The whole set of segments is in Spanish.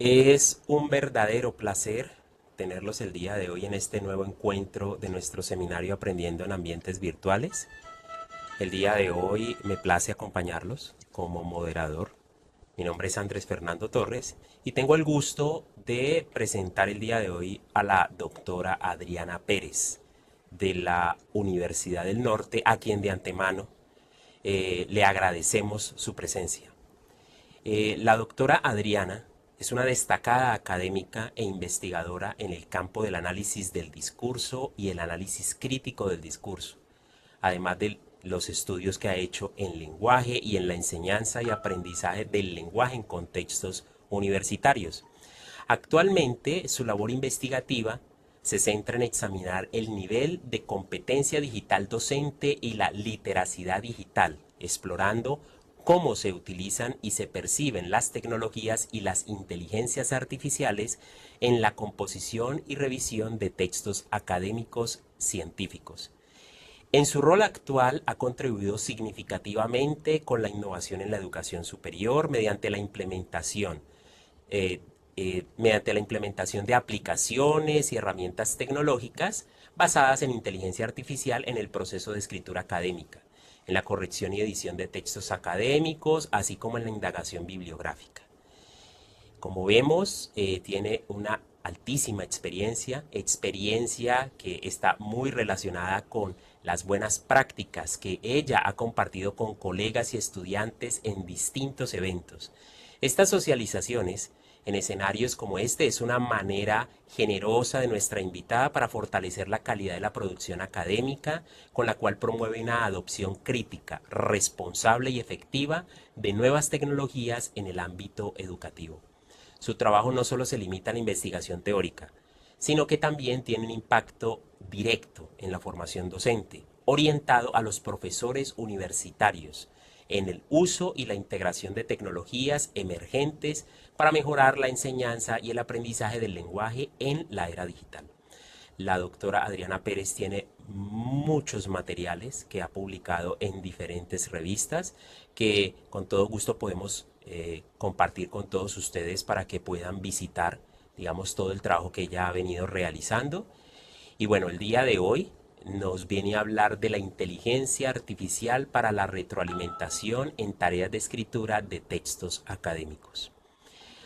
Es un verdadero placer tenerlos el día de hoy en este nuevo encuentro de nuestro seminario Aprendiendo en Ambientes Virtuales. El día de hoy me place acompañarlos como moderador. Mi nombre es Andrés Fernando Torres y tengo el gusto de presentar el día de hoy a la doctora Adriana Pérez de la Universidad del Norte, a quien de antemano le agradecemos su presencia. La doctora Adriana es una destacada académica e investigadora en el campo del análisis del discurso y el análisis crítico del discurso, además de los estudios que ha hecho en lenguaje y en la enseñanza y aprendizaje del lenguaje en contextos universitarios. Actualmente, su labor investigativa se centra en examinar el nivel de competencia digital docente y la literacidad digital, explorando cómo se utilizan y se perciben las tecnologías y las inteligencias artificiales en la composición y revisión de textos académicos científicos. En su rol actual ha contribuido significativamente con la innovación en la educación superior eh, mediante la implementación de aplicaciones y herramientas tecnológicas basadas en inteligencia artificial en el proceso de escritura académica, en la corrección y edición de textos académicos, así como en la indagación bibliográfica. Como vemos, tiene una altísima experiencia que está muy relacionada con las buenas prácticas que ella ha compartido con colegas y estudiantes en distintos eventos. Estas socializaciones en escenarios como este es una manera generosa de nuestra invitada para fortalecer la calidad de la producción académica, con la cual promueve una adopción crítica, responsable y efectiva de nuevas tecnologías en el ámbito educativo. Su trabajo no solo se limita a la investigación teórica, sino que también tiene un impacto directo en la formación docente, orientado a los profesores universitarios en el uso y la integración de tecnologías emergentes para mejorar la enseñanza y el aprendizaje del lenguaje en la era digital. La doctora Adriana Pérez tiene muchos materiales que ha publicado en diferentes revistas que con todo gusto podemos compartir con todos ustedes para que puedan visitar, digamos, todo el trabajo que ella ha venido realizando. Y bueno, el día de hoy nos viene a hablar de la inteligencia artificial para la retroalimentación en tareas de escritura de textos académicos.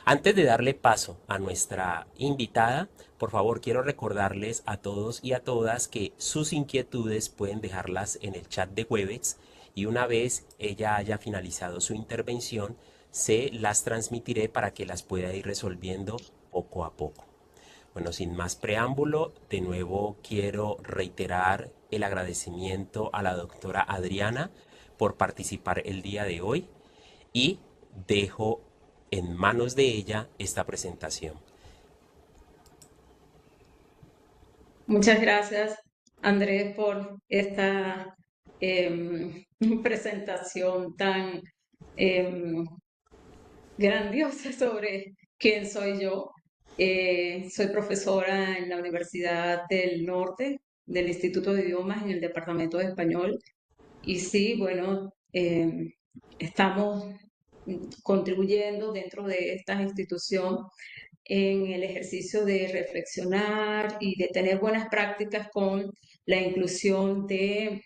Antes de darle paso a nuestra invitada, por favor quiero recordarles a todos y a todas que sus inquietudes pueden dejarlas en el chat de Webex y una vez ella haya finalizado su intervención, se las transmitiré para que las pueda ir resolviendo poco a poco. Bueno, sin más preámbulo, de nuevo quiero reiterar el agradecimiento a la doctora Adriana por participar el día de hoy y dejo en manos de ella esta presentación. Muchas gracias, Andrés, por esta em, presentación tan em, grandiosa sobre quién soy yo. Soy profesora en la Universidad del Norte, del Instituto de Idiomas en el Departamento de Español. Y sí, bueno, estamos contribuyendo dentro de esta institución en el ejercicio de reflexionar y de tener buenas prácticas con la inclusión de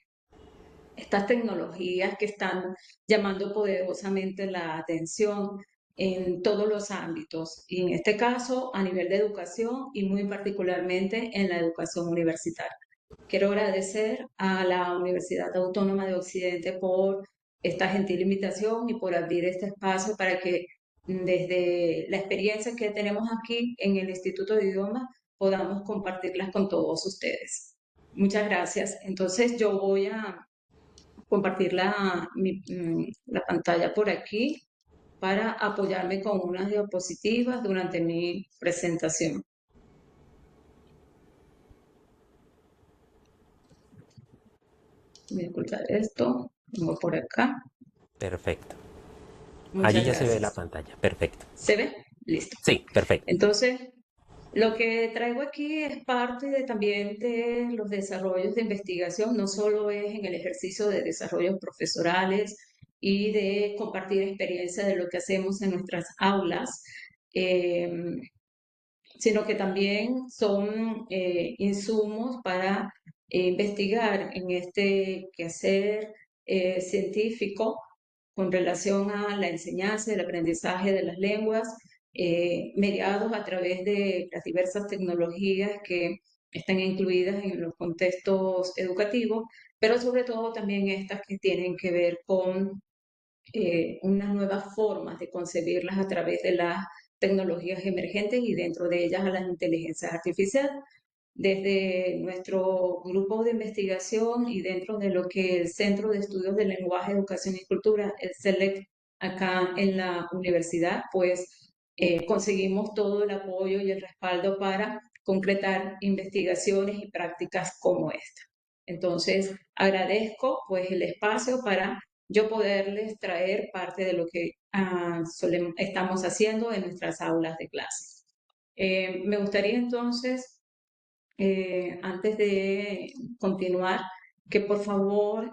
estas tecnologías que están llamando poderosamente la atención en todos los ámbitos, y en este caso a nivel de educación y muy particularmente en la educación universitaria. Quiero agradecer a la Universidad Autónoma de Occidente por esta gentil invitación y por abrir este espacio para que desde la experiencia que tenemos aquí en el Instituto de Idiomas podamos compartirlas con todos ustedes. Muchas gracias. Entonces yo voy a compartir la pantalla por aquí para apoyarme con unas diapositivas durante mi presentación. Voy a ocultar esto, tengo por acá. Perfecto. Allí Muchas ya se ve la gracias. pantalla. Perfecto. ¿Se ve? Listo. Sí, perfecto. Entonces, lo que traigo aquí es parte también de los desarrollos de investigación, no solo es en el ejercicio de desarrollos profesorales y de compartir experiencia de lo que hacemos en nuestras aulas, em, sino que también son insumos para investigar en este quehacer científico con relación a la enseñanza y el aprendizaje de las lenguas, mediados a través de las diversas tecnologías que están incluidas en los contextos educativos, pero sobre todo también estas que tienen que ver con unas nuevas formas de concebirlas a través de las tecnologías emergentes y dentro de ellas a las inteligencias artificiales. Desde nuestro grupo de investigación y dentro de lo que el Centro de Estudios de Lenguaje, Educación y Cultura, el CELEC, acá en la universidad, pues conseguimos todo el apoyo y el respaldo para concretar investigaciones y prácticas como esta. Entonces, agradezco pues el espacio para yo poderles traer parte de lo que estamos haciendo en nuestras aulas de clases. Me gustaría entonces antes de continuar, que por favor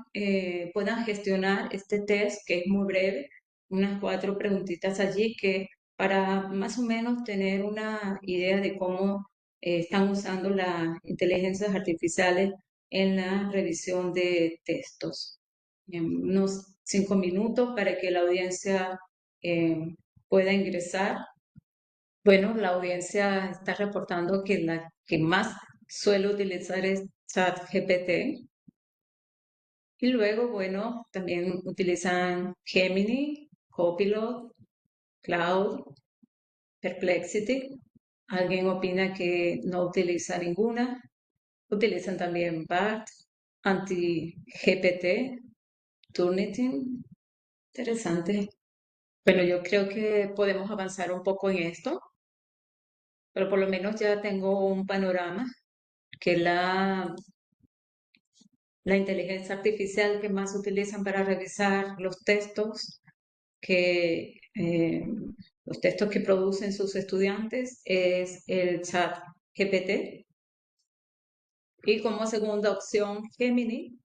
puedan gestionar este test que es muy breve, unas 4 preguntitas allí que para más o menos tener una idea de cómo están usando las inteligencias artificiales en la revisión de textos. Unos 5 minutos para que la audiencia eh, pueda ingresar. Bueno, la audiencia está reportando que la que más suele utilizar es ChatGPT. Y luego, bueno, también utilizan Gemini, Copilot, Cloud, Perplexity. Alguien opina que no utiliza ninguna. Utilizan también BART, AntiGPT, Turnitin. Interesante. Bueno, yo creo que podemos avanzar un poco en esto, pero por lo menos ya tengo un panorama que la inteligencia artificial que más utilizan para revisar los textos que producen sus estudiantes es el chat GPT y como segunda opción Gemini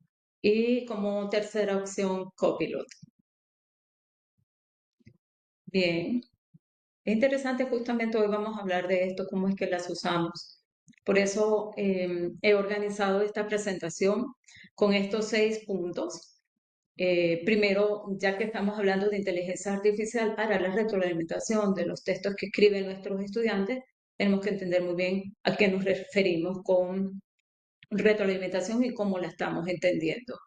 y como tercera opción Copilot. Bien, es interesante, justamente hoy vamos a hablar de esto, cómo es que las usamos. Por eso he organizado esta presentación con estos 6 puntos. Primero, ya que estamos hablando de inteligencia artificial para la retroalimentación de los textos que escriben nuestros estudiantes, tenemos que entender muy bien a qué nos referimos con retroalimentación y cómo la estamos entendiendo.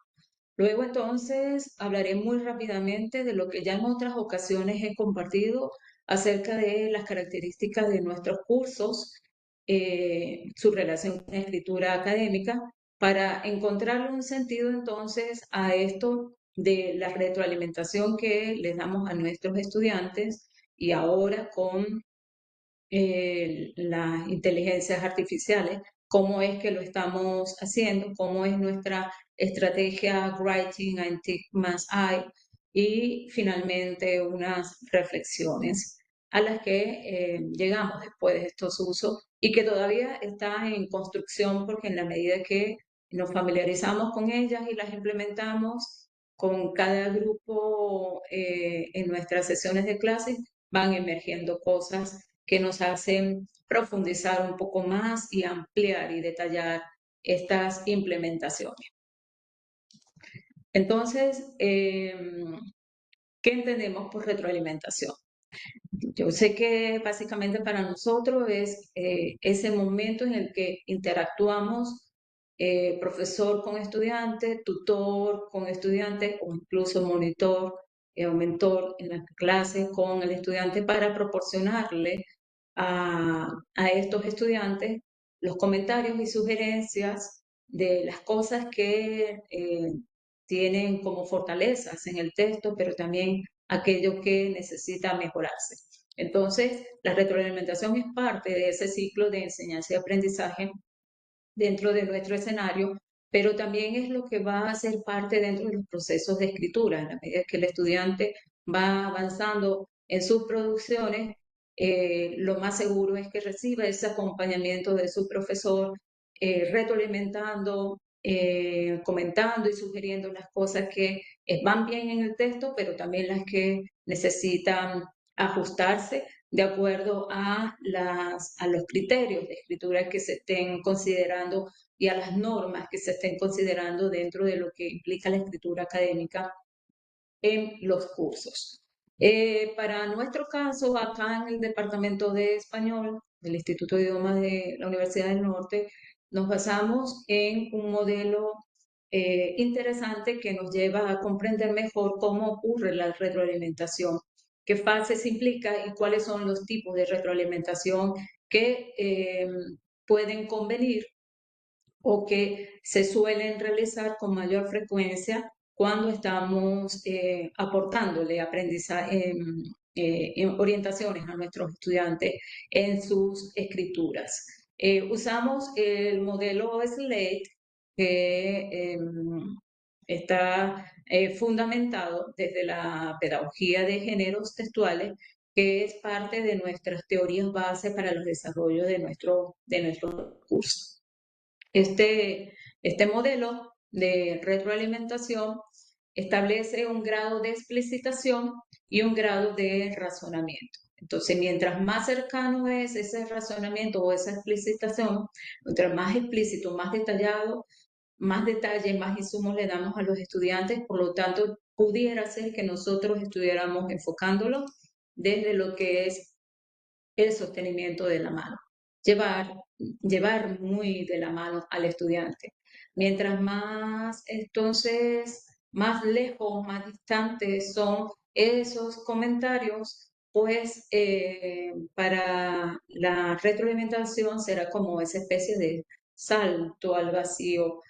Luego entonces hablaré muy rápidamente de lo que ya en otras ocasiones he compartido acerca de las características de nuestros cursos, su relación con la escritura académica, para encontrarle un sentido entonces a esto de la retroalimentación que les damos a nuestros estudiantes y ahora con las inteligencias artificiales, cómo es que lo estamos haciendo, cómo es nuestra estrategia Writing and Think Más I y finalmente unas reflexiones a las que llegamos después de estos usos y que todavía está en construcción porque en la medida que nos familiarizamos con ellas y las implementamos con cada grupo en nuestras sesiones de clases, van emergiendo cosas que nos hacen profundizar un poco más y ampliar y detallar estas implementaciones. Entonces, ¿qué entendemos por retroalimentación? Yo sé que básicamente para nosotros es ese momento en el que interactuamos profesor con estudiante, tutor con estudiante o incluso monitor o mentor en la clase con el estudiante para proporcionarle a estos estudiantes los comentarios y sugerencias de las cosas que tienen como fortalezas en el texto, pero también aquello que necesita mejorarse. Entonces, la retroalimentación es parte de ese ciclo de enseñanza y aprendizaje dentro de nuestro escenario, pero también es lo que va a ser parte dentro de los procesos de escritura. En la medida que el estudiante va avanzando en sus producciones, lo más seguro es que reciba ese acompañamiento de su profesor, retroalimentando, comentando y sugiriendo las cosas que van bien en el texto, pero también las que necesitan ajustarse de acuerdo a los criterios de escritura que se estén considerando y a las normas que se estén considerando dentro de lo que implica la escritura académica en los cursos. Para nuestro caso, acá en el Departamento de Español del Instituto de Idiomas de la Universidad del Norte, nos basamos en un modelo interesante que nos lleva a comprender mejor cómo ocurre la retroalimentación, qué fases implica y cuáles son los tipos de retroalimentación que pueden convenir o que se suelen realizar con mayor frecuencia cuando estamos aportándole aprendizaje, en orientaciones a nuestros estudiantes en sus escrituras. Usamos el modelo SLATE que está fundamentado desde la pedagogía de géneros textuales, que es parte de nuestras teorías base para los desarrollos de nuestro curso. Este modelo de retroalimentación establece un grado de explicitación y un grado de razonamiento. Entonces, mientras más cercano es ese razonamiento o esa explicitación, mientras más explícito, más detallado, más detalle, más insumos le damos a los estudiantes, por lo tanto, pudiera ser que nosotros estuviéramos enfocándolo desde lo que es el sostenimiento de la mano, llevar, llevar muy de la mano al estudiante. Mientras más, entonces, más lejos, más distantes son esos comentarios, pues para la retroalimentación será como esa especie de salto al vacío.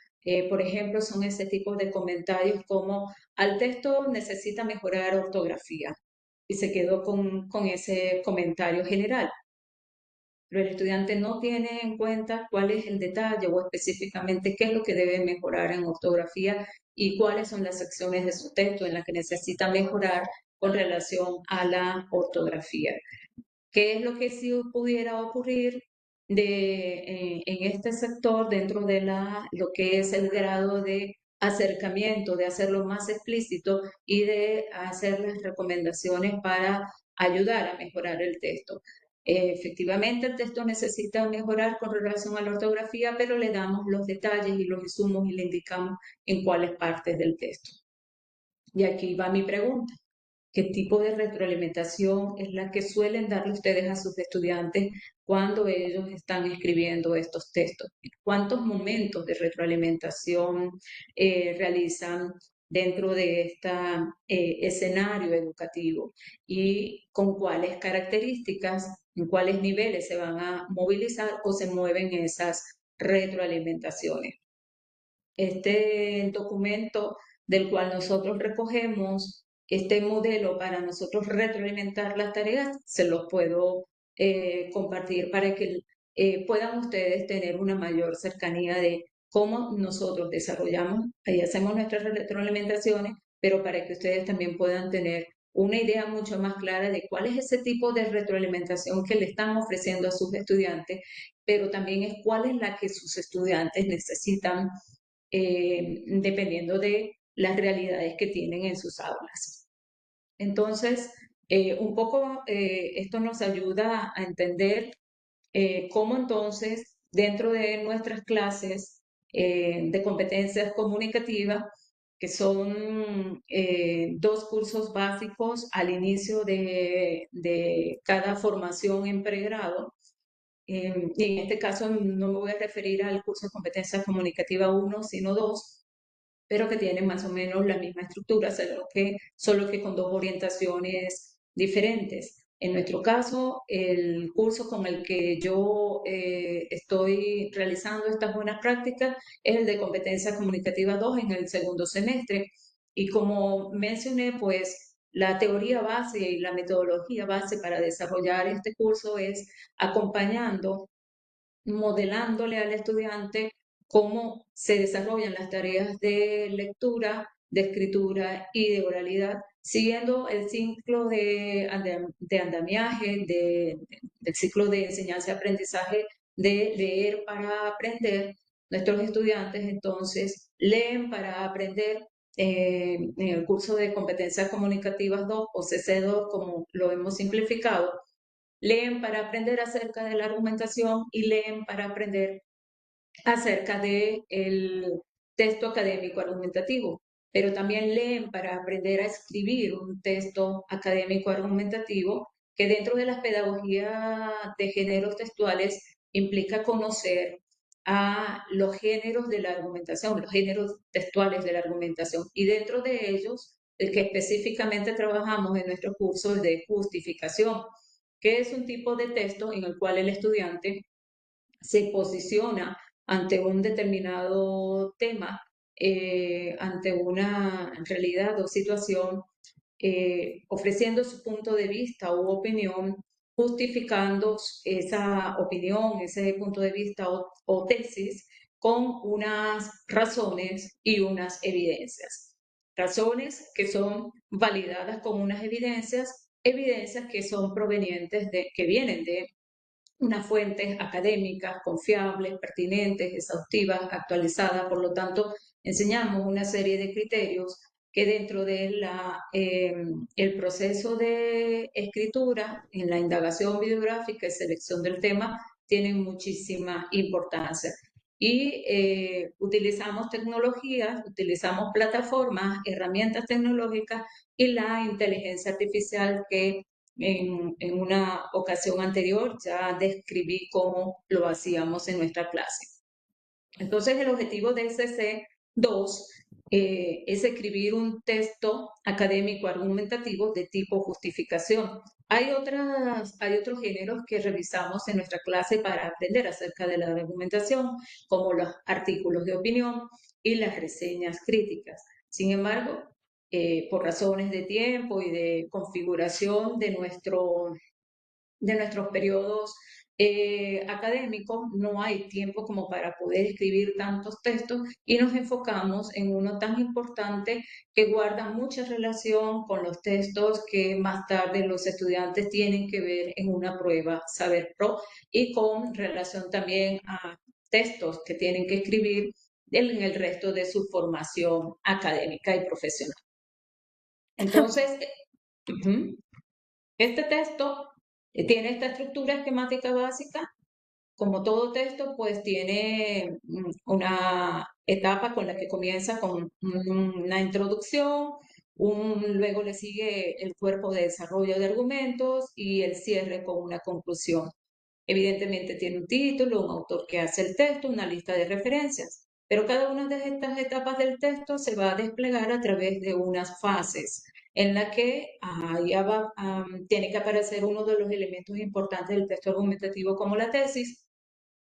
Por ejemplo, son ese tipo de comentarios como al texto necesita mejorar ortografía y se quedó con ese comentario general. Pero el estudiante no tiene en cuenta cuál es el detalle o específicamente qué es lo que debe mejorar en ortografía y cuáles son las secciones de su texto en las que necesita mejorar con relación a la ortografía. ¿Qué es lo que sí pudiera ocurrir en este sector dentro de lo que es el grado de acercamiento, de hacerlo más explícito y de hacer las recomendaciones para ayudar a mejorar el texto? Efectivamente, el texto necesita mejorar con relación a la ortografía, pero le damos los detalles y los insumos y le indicamos en cuáles partes del texto. Y aquí va mi pregunta. ¿Qué tipo de retroalimentación es la que suelen darle ustedes a sus estudiantes cuando ellos están escribiendo estos textos? ¿Cuántos momentos de retroalimentación realizan dentro de este escenario educativo? ¿Y con cuáles características, en cuáles niveles se van a movilizar o se mueven esas retroalimentaciones? Este documento del cual nosotros recogemos este modelo para nosotros retroalimentar las tareas, se los puedo compartir para que puedan ustedes tener una mayor cercanía de cómo nosotros desarrollamos y hacemos nuestras retroalimentaciones, pero para que ustedes también puedan tener una idea mucho más clara de cuál es ese tipo de retroalimentación que le están ofreciendo a sus estudiantes, pero también es cuál es la que sus estudiantes necesitan dependiendo de las realidades que tienen en sus aulas. Entonces, un poco esto nos ayuda a entender cómo entonces dentro de nuestras clases de competencias comunicativas, que son dos cursos básicos al inicio de cada formación en pregrado, y en este caso no me voy a referir al curso de competencia comunicativa 1, sino 2, pero que tienen más o menos la misma estructura, solo que con dos orientaciones diferentes. En nuestro caso, el curso con el que yo estoy realizando estas buenas prácticas es el de competencia comunicativa 2 en el segundo semestre. Y como mencioné, pues la teoría base y la metodología base para desarrollar este curso es acompañando, modelándole al estudiante cómo se desarrollan las tareas de lectura, de escritura y de oralidad, siguiendo el ciclo de andamiaje, del ciclo de enseñanza-aprendizaje de leer para aprender. Nuestros estudiantes entonces leen para aprender en el curso de Competencias Comunicativas 2 o CC2, como lo hemos simplificado, leen para aprender acerca de la argumentación y leen para aprender acerca del texto académico argumentativo, pero también leen para aprender a escribir un texto académico argumentativo que dentro de las pedagogías de géneros textuales implica conocer a los géneros de la argumentación, los géneros textuales de la argumentación, y dentro de ellos, el que específicamente trabajamos en nuestro curso es de justificación, que es un tipo de texto en el cual el estudiante se posiciona ante un determinado tema, ante una realidad o situación, ofreciendo su punto de vista u opinión, justificando esa opinión, ese punto de vista o tesis con unas razones y unas evidencias. Razones que son validadas con unas evidencias, evidencias que son provenientes que vienen de unas fuentes académicas, confiables, pertinentes, exhaustivas, actualizadas. Por lo tanto, enseñamos una serie de criterios que dentro de el proceso de escritura, en la indagación bibliográfica y selección del tema, tienen muchísima importancia. Y utilizamos tecnologías, utilizamos plataformas, herramientas tecnológicas y la inteligencia artificial que en una ocasión anterior ya describí cómo lo hacíamos en nuestra clase. Entonces, el objetivo de SC2 es escribir un texto académico argumentativo de tipo justificación. Hay otros géneros que revisamos en nuestra clase para aprender acerca de la argumentación, como los artículos de opinión y las reseñas críticas. Sin embargo, por razones de tiempo y de configuración de nuestros periodos académicos, no hay tiempo como para poder escribir tantos textos y nos enfocamos en uno tan importante que guarda mucha relación con los textos que más tarde los estudiantes tienen que ver en una prueba Saber Pro y con relación también a textos que tienen que escribir en el resto de su formación académica y profesional. Entonces, este texto tiene esta estructura esquemática básica. Como todo texto, pues tiene una etapa con la que comienza con una introducción, luego le sigue el cuerpo de desarrollo de argumentos y el cierre con una conclusión. Evidentemente tiene un título, un autor que hace el texto, una lista de referencias, pero cada una de estas etapas del texto se va a desplegar a través de unas fases en la que tiene que aparecer uno de los elementos importantes del texto argumentativo como la tesis,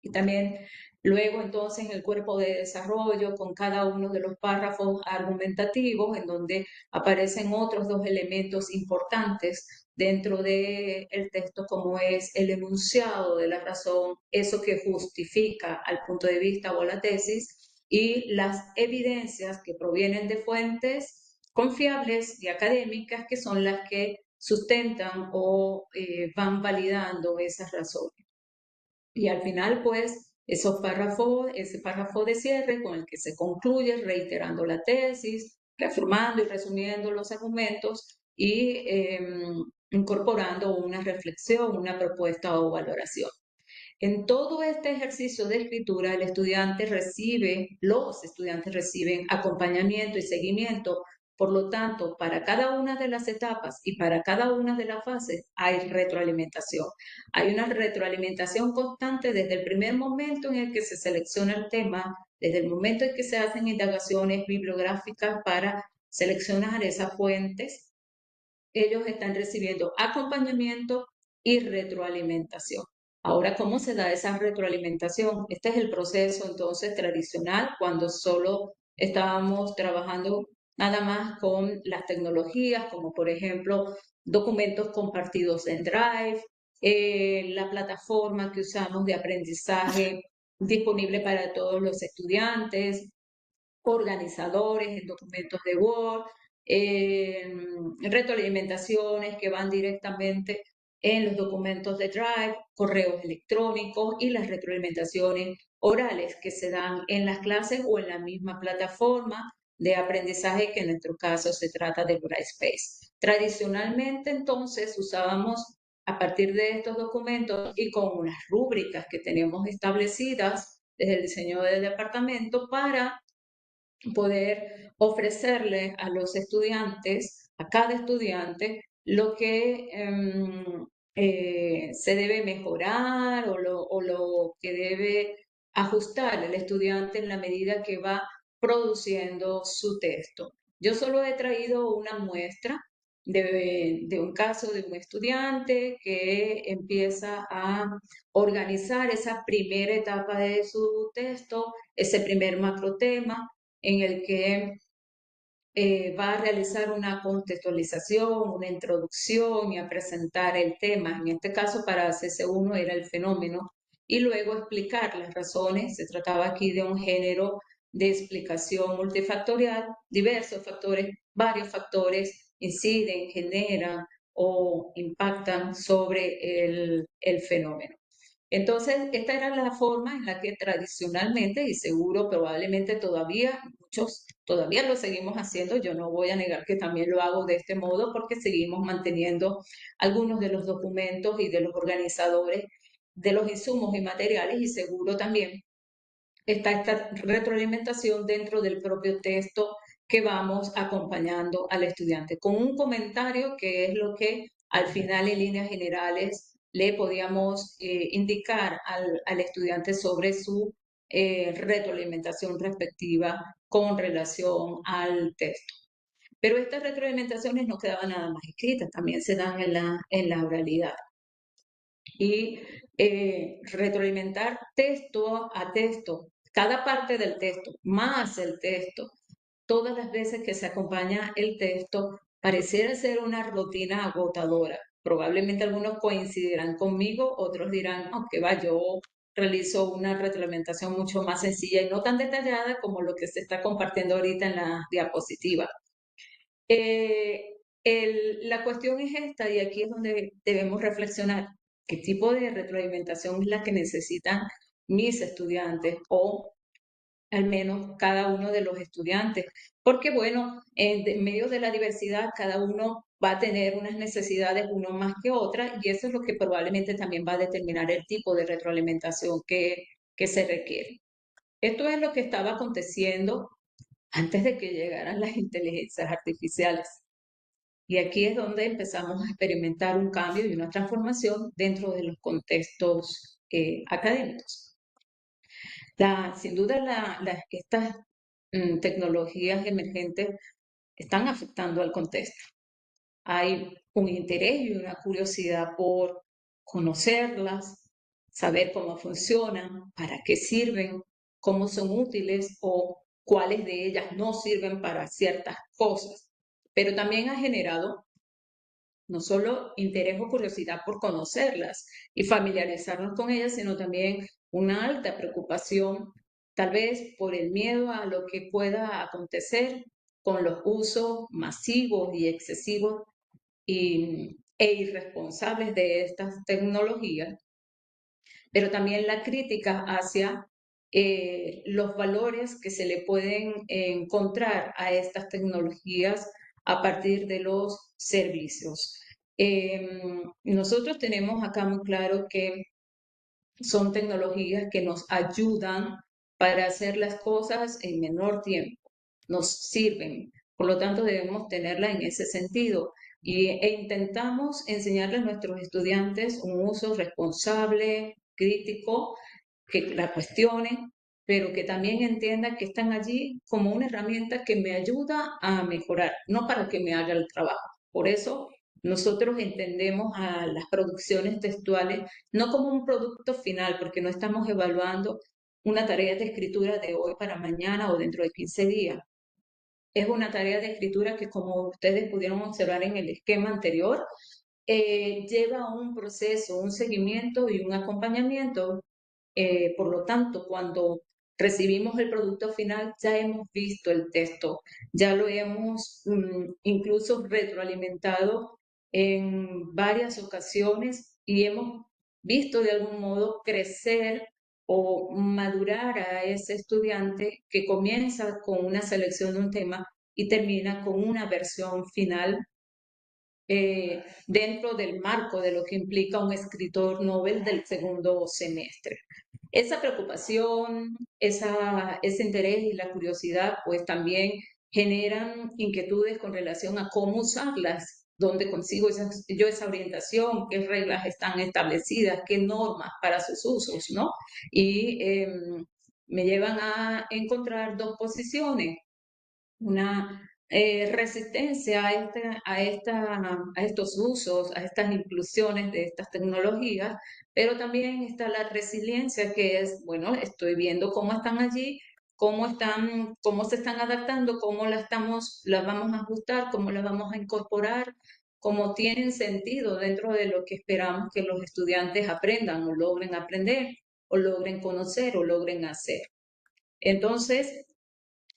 y también luego entonces en el cuerpo de desarrollo con cada uno de los párrafos argumentativos en donde aparecen otros dos elementos importantes dentro del texto como es el enunciado de la razón, eso que justifica al punto de vista o la tesis, y las evidencias que provienen de fuentes confiables y académicas que son las que sustentan o van validando esas razones. Y al final, pues, ese párrafo de cierre con el que se concluye reiterando la tesis, reafirmando y resumiendo los argumentos y incorporando una reflexión, una propuesta o valoración. En todo este ejercicio de escritura, los estudiantes reciben acompañamiento y seguimiento. Por lo tanto, para cada una de las etapas y para cada una de las fases hay retroalimentación. Hay una retroalimentación constante desde el primer momento en el que se selecciona el tema, desde el momento en que se hacen indagaciones bibliográficas para seleccionar esas fuentes. Ellos están recibiendo acompañamiento y retroalimentación. Ahora, ¿cómo se da esa retroalimentación? Este es el proceso entonces tradicional cuando solo estábamos trabajando nada más con las tecnologías, como por ejemplo documentos compartidos en Drive, la plataforma que usamos de aprendizaje disponible para todos los estudiantes, organizadores en documentos de Word, retroalimentaciones que van directamente en los documentos de Drive, correos electrónicos y las retroalimentaciones orales que se dan en las clases o en la misma plataforma de aprendizaje, que en nuestro caso se trata de Brightspace. Tradicionalmente, entonces, usábamos a partir de estos documentos y con unas rúbricas que teníamos establecidas desde el diseño del departamento para poder ofrecerle a los estudiantes, a cada estudiante, lo que se debe mejorar o lo que debe ajustar el estudiante en la medida que va produciendo su texto. Yo solo he traído una muestra de un caso de un estudiante que empieza a organizar esa primera etapa de su texto, ese primer macrotema en el que va a realizar una contextualización, una introducción y a presentar el tema. En este caso, para CS1 era el fenómeno, y luego explicar las razones. Se trataba aquí de un género de explicación multifactorial, diversos factores, varios factores inciden, generan o impactan sobre el fenómeno. Entonces, esta era la forma en la que tradicionalmente, y seguro probablemente todavía, muchos todavía lo seguimos haciendo, yo no voy a negar que también lo hago de este modo porque seguimos manteniendo algunos de los documentos y de los organizadores de los insumos y materiales, y seguro también está esta retroalimentación dentro del propio texto que vamos acompañando al estudiante, con un comentario que es lo que al final en líneas generales le podíamos indicar al estudiante sobre su retroalimentación respectiva con relación al texto. Pero estas retroalimentaciones no quedaban nada más escritas, también se dan en la oralidad. Y retroalimentar texto a texto, cada parte del texto, más el texto, todas las veces que se acompaña el texto, pareciera ser una rutina agotadora. Probablemente algunos coincidirán conmigo, otros dirán, aunque va, yo realizo una retroalimentación mucho más sencilla y no tan detallada como lo que se está compartiendo ahorita en la diapositiva. La cuestión es esta, y aquí es donde debemos reflexionar. ¿Qué tipo de retroalimentación es la que necesitan mis estudiantes o al menos cada uno de los estudiantes? Porque bueno, en medio de la diversidad, cada uno va a tener unas necesidades, uno más que otra, y eso es lo que probablemente también va a determinar el tipo de retroalimentación que se requiere. Esto es lo que estaba aconteciendo antes de que llegaran las inteligencias artificiales. Y aquí es donde empezamos a experimentar un cambio y una transformación dentro de los contextos académicos. Sin duda, estas tecnologías emergentes están afectando al contexto. Hay un interés y una curiosidad por conocerlas, saber cómo funcionan, para qué sirven, cómo son útiles o cuáles de ellas no sirven para ciertas cosas. Pero también ha generado no solo interés o curiosidad por conocerlas y familiarizarnos con ellas, sino también una alta preocupación, tal vez por el miedo a lo que pueda acontecer con los usos masivos y excesivos e irresponsables de estas tecnologías, pero también la crítica hacia los valores que se le pueden encontrar a estas tecnologías a partir de los servicios. Nosotros tenemos acá muy claro que son tecnologías que nos ayudan para hacer las cosas en menor tiempo, nos sirven, por lo tanto debemos tenerla en ese sentido e intentamos enseñarle a nuestros estudiantes un uso responsable, crítico, que la cuestionen, pero que también entiendan que están allí como una herramienta que me ayuda a mejorar, no para que me haga el trabajo. Por eso nosotros entendemos a las producciones textuales no como un producto final, porque no estamos evaluando una tarea de escritura de hoy para mañana o dentro de 15 días. Es una tarea de escritura que, como ustedes pudieron observar en el esquema anterior, lleva un proceso, un seguimiento y un acompañamiento. Por lo tanto, cuando recibimos el producto final, ya hemos visto el texto, ya lo hemos incluso retroalimentado en varias ocasiones y hemos visto de algún modo crecer o madurar a ese estudiante que comienza con una selección de un tema y termina con una versión final dentro del marco de lo que implica un escritor Nobel del segundo semestre. Esa preocupación, ese interés y la curiosidad, pues también generan inquietudes con relación a cómo usarlas, dónde consigo yo esa orientación, qué reglas están establecidas, qué normas para sus usos, ¿no? Y me llevan a encontrar dos posiciones, una resistencia a estos usos, a estas inclusiones de estas tecnologías, pero también está la resiliencia que es, bueno, estoy viendo cómo están allí, cómo se están adaptando, cómo las vamos a ajustar, cómo las vamos a incorporar, cómo tienen sentido dentro de lo que esperamos que los estudiantes aprendan o logren aprender, o logren conocer o logren hacer. Entonces,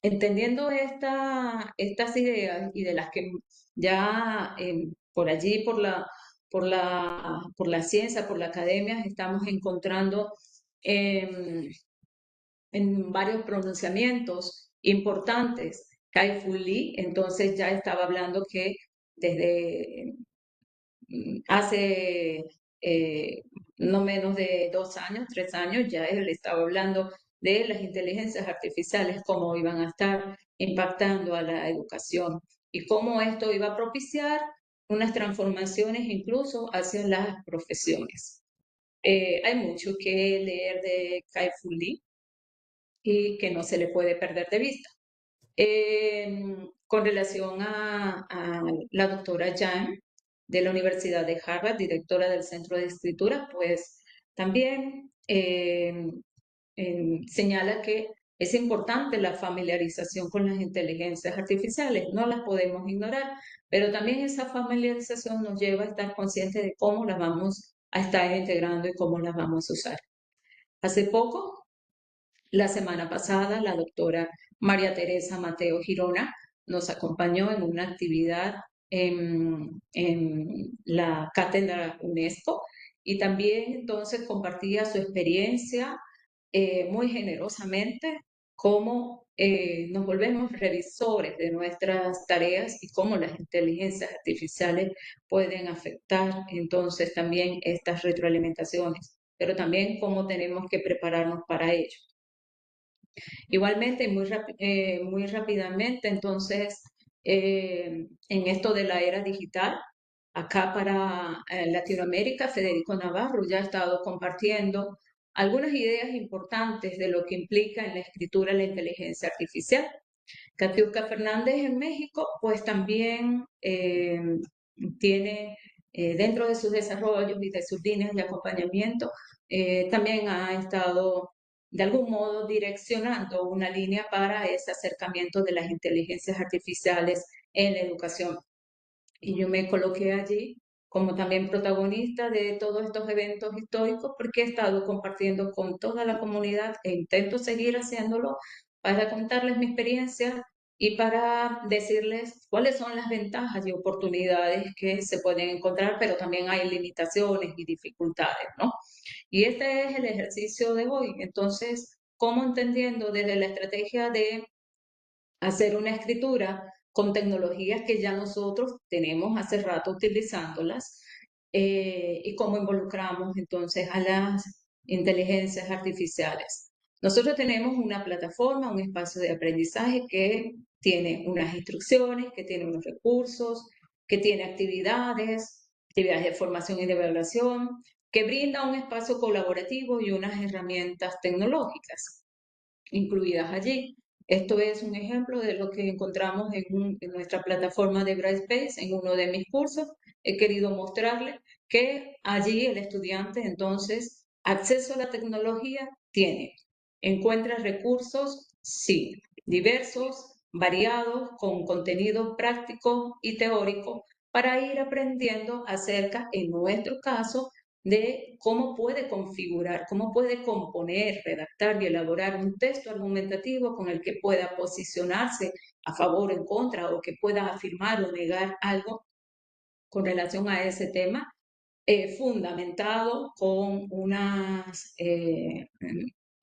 entendiendo estas ideas y de las que ya por allí, por la ciencia, por la academia, estamos encontrando em, en varios pronunciamientos importantes. Kai-Fu Lee, entonces ya estaba hablando que desde hace no menos de 2 años, 3 años, ya él estaba hablando de las inteligencias artificiales, cómo iban a estar impactando a la educación y cómo esto iba a propiciar unas transformaciones incluso hacia las profesiones. Hay mucho que leer de Kai-Fu Lee y que no se le puede perder de vista. Con relación a la doctora Yang de la Universidad de Harvard, directora del Centro de Escritura, pues también señala que es importante la familiarización con las inteligencias artificiales, no las podemos ignorar, pero también esa familiarización nos lleva a estar conscientes de cómo las vamos a estar integrando y cómo las vamos a usar. Hace poco la semana pasada, la doctora María Teresa Mateo Girona nos acompañó en una actividad en la cátedra UNESCO y también entonces compartía su experiencia muy generosamente, cómo nos volvemos revisores de nuestras tareas y cómo las inteligencias artificiales pueden afectar entonces también estas retroalimentaciones, pero también cómo tenemos que prepararnos para ello. Igualmente, muy rápidamente, entonces, en esto de la era digital, acá para Latinoamérica, Federico Navarro ya ha estado compartiendo algunas ideas importantes de lo que implica en la escritura la inteligencia artificial. Katiuska Fernández en México, pues también tiene dentro de sus desarrollos y de sus líneas de acompañamiento, también ha estado de algún modo direccionando una línea para ese acercamiento de las inteligencias artificiales en la educación. Y yo me coloqué allí como también protagonista de todos estos eventos históricos porque he estado compartiendo con toda la comunidad e intento seguir haciéndolo para contarles mi experiencia y para decirles cuáles son las ventajas y oportunidades que se pueden encontrar, pero también hay limitaciones y dificultades, ¿no? Y este es el ejercicio de hoy. Entonces, ¿cómo entendiendo desde la estrategia de hacer una escritura con tecnologías que ya nosotros tenemos hace rato utilizándolas y cómo involucramos entonces a las inteligencias artificiales? Nosotros tenemos una plataforma, un espacio de aprendizaje que tiene unas instrucciones, que tiene unos recursos, que tiene actividades de formación y de evaluación, que brinda un espacio colaborativo y unas herramientas tecnológicas incluidas allí. Esto es un ejemplo de lo que encontramos en nuestra plataforma de Brightspace, en uno de mis cursos. He querido mostrarle que allí el estudiante entonces acceso a la tecnología tiene. Encuentra recursos, sí, diversos, variados, con contenido práctico y teórico para ir aprendiendo acerca, en nuestro caso, de cómo puede configurar, cómo puede componer, redactar y elaborar un texto argumentativo con el que pueda posicionarse a favor o en contra o que pueda afirmar o negar algo con relación a ese tema, fundamentado con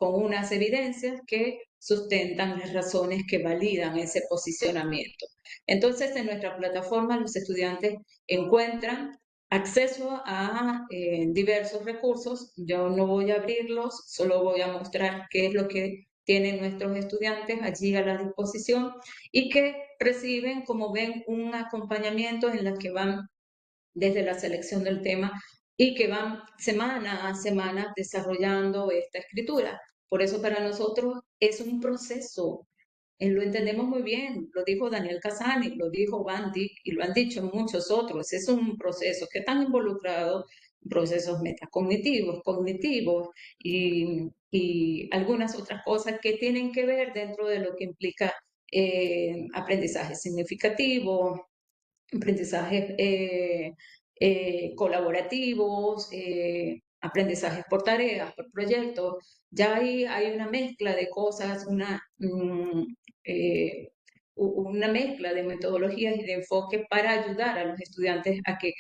con unas evidencias que sustentan las razones que validan ese posicionamiento. Entonces, en nuestra plataforma los estudiantes encuentran acceso a diversos recursos. Yo no voy a abrirlos, solo voy a mostrar qué es lo que tienen nuestros estudiantes allí a la disposición y que reciben, como ven, un acompañamiento en la que van desde la selección del tema y que van semana a semana desarrollando esta escritura. Por eso para nosotros es un proceso, lo entendemos muy bien, lo dijo Daniel Casani, lo dijo Van Dyck y lo han dicho muchos otros, es un proceso que están involucrados procesos metacognitivos, cognitivos y algunas otras cosas que tienen que ver dentro de lo que implica aprendizaje significativo, aprendizajes colaborativos, aprendizajes por tareas, por proyectos. Ya ahí hay una mezcla de cosas, una mezcla de metodologías y de enfoque para ayudar a los estudiantes a que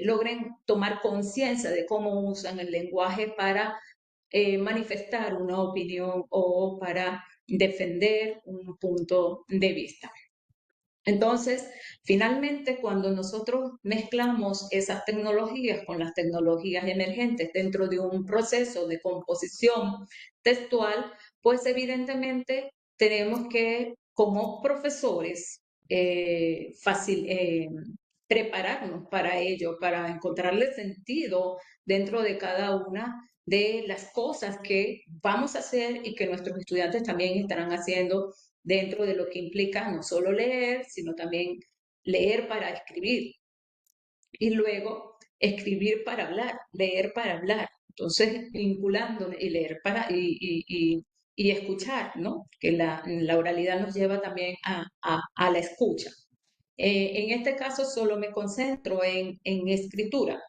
logren tomar conciencia de cómo usan el lenguaje para manifestar una opinión o para defender un punto de vista. Entonces, finalmente, cuando nosotros mezclamos esas tecnologías con las tecnologías emergentes dentro de un proceso de composición textual, pues evidentemente tenemos que, como profesores, prepararnos para ello, para encontrarle sentido dentro de cada una de las cosas que vamos a hacer y que nuestros estudiantes también estarán haciendo dentro de lo que implica no solo leer, sino también leer para escribir y luego escribir para hablar, leer para hablar. Entonces, vinculando y leer para y escuchar, ¿no? Que la oralidad nos lleva también a la escucha. En este caso solo me concentro en escritura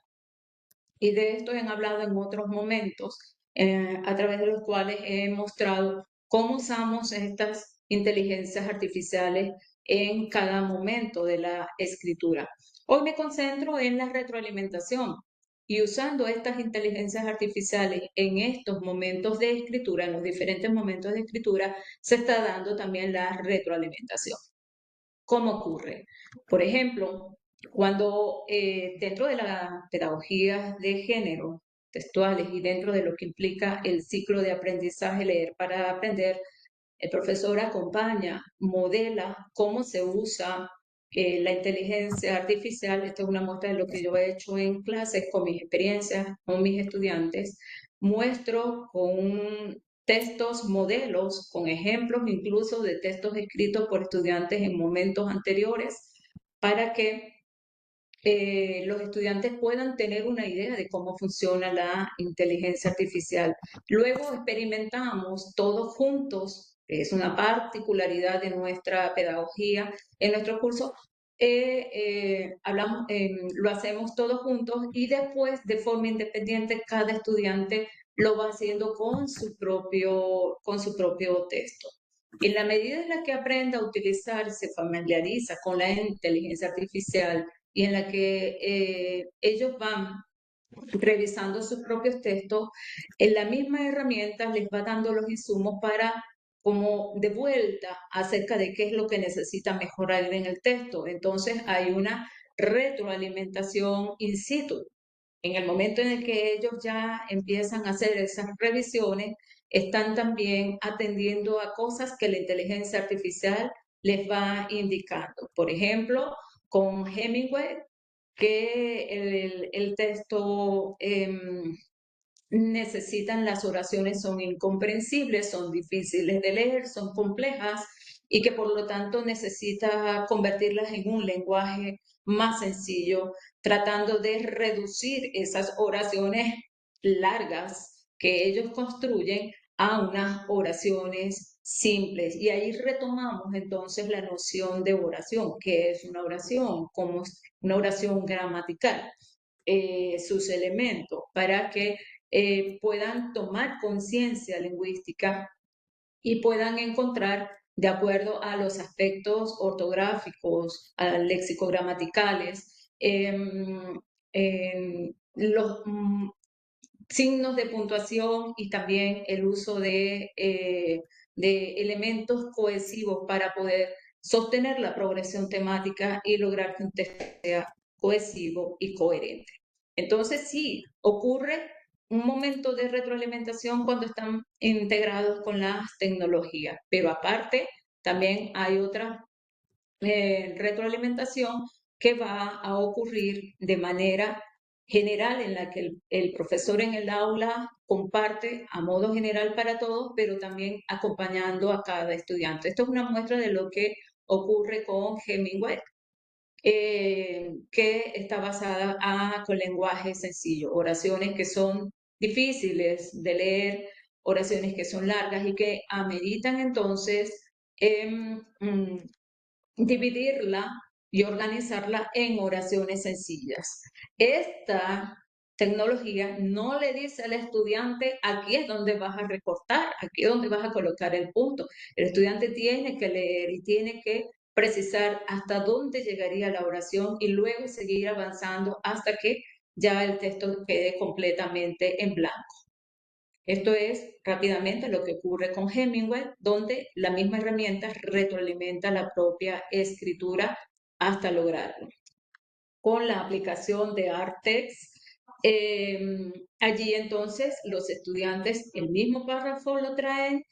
y de esto he hablado en otros momentos, a través de los cuales he mostrado cómo usamos estas inteligencias artificiales en cada momento de la escritura. Hoy me concentro en la retroalimentación y usando estas inteligencias artificiales en estos momentos de escritura, en los diferentes momentos de escritura, se está dando también la retroalimentación. ¿Cómo ocurre? Por ejemplo, cuando dentro de las pedagogías de género textuales y dentro de lo que implica el ciclo de aprendizaje leer para aprender, el profesor acompaña, modela cómo se usa la inteligencia artificial. Esta es una muestra de lo que yo he hecho en clases con mis experiencias, con mis estudiantes. Muestro con textos, modelos, con ejemplos incluso de textos escritos por estudiantes en momentos anteriores para que los estudiantes puedan tener una idea de cómo funciona la inteligencia artificial. Luego experimentamos todos juntos, que es una particularidad de nuestra pedagogía, en nuestro curso. Lo hacemos todos juntos y después de forma independiente cada estudiante lo va haciendo con su propio texto. En la medida en la que aprenda a utilizar, se familiariza con la inteligencia artificial, y en la que ellos van revisando sus propios textos, en la misma herramienta les va dando los insumos para como de vuelta acerca de qué es lo que necesita mejorar en el texto. Entonces hay una retroalimentación in situ. En el momento en el que ellos ya empiezan a hacer esas revisiones, están también atendiendo a cosas que la inteligencia artificial les va indicando. Por ejemplo, con Hemingway, que el texto necesitan, las oraciones son incomprensibles, son difíciles de leer, son complejas y que por lo tanto necesita convertirlas en un lenguaje más sencillo, tratando de reducir esas oraciones largas que ellos construyen a unas oraciones simples. Y ahí retomamos entonces la noción de oración, que es una oración, como una oración gramatical, sus elementos, para que puedan tomar conciencia lingüística y puedan encontrar, de acuerdo a los aspectos ortográficos, lexicogramaticales, los signos de puntuación y también el uso de elementos cohesivos para poder sostener la progresión temática y lograr que un texto sea cohesivo y coherente. Entonces, sí, ocurre un momento de retroalimentación cuando están integrados con las tecnologías, pero aparte también hay otra retroalimentación que va a ocurrir de manera general en la que el profesor en el aula comparte a modo general para todos, pero también acompañando a cada estudiante. Esto es una muestra de lo que ocurre con Hemingway, que está basada con lenguaje sencillo, oraciones que son difíciles de leer, oraciones que son largas y que ameritan entonces dividirla y organizarla en oraciones sencillas. Esta tecnología no le dice al estudiante, aquí es donde vas a recortar, aquí es donde vas a colocar el punto. El estudiante tiene que leer y tiene que precisar hasta dónde llegaría la oración y luego seguir avanzando hasta que ya el texto quede completamente en blanco. Esto es rápidamente lo que ocurre con Hemingway, donde la misma herramienta retroalimenta la propia escritura hasta lograrlo. Con la aplicación de Artex, allí entonces los estudiantes el mismo párrafo lo traen,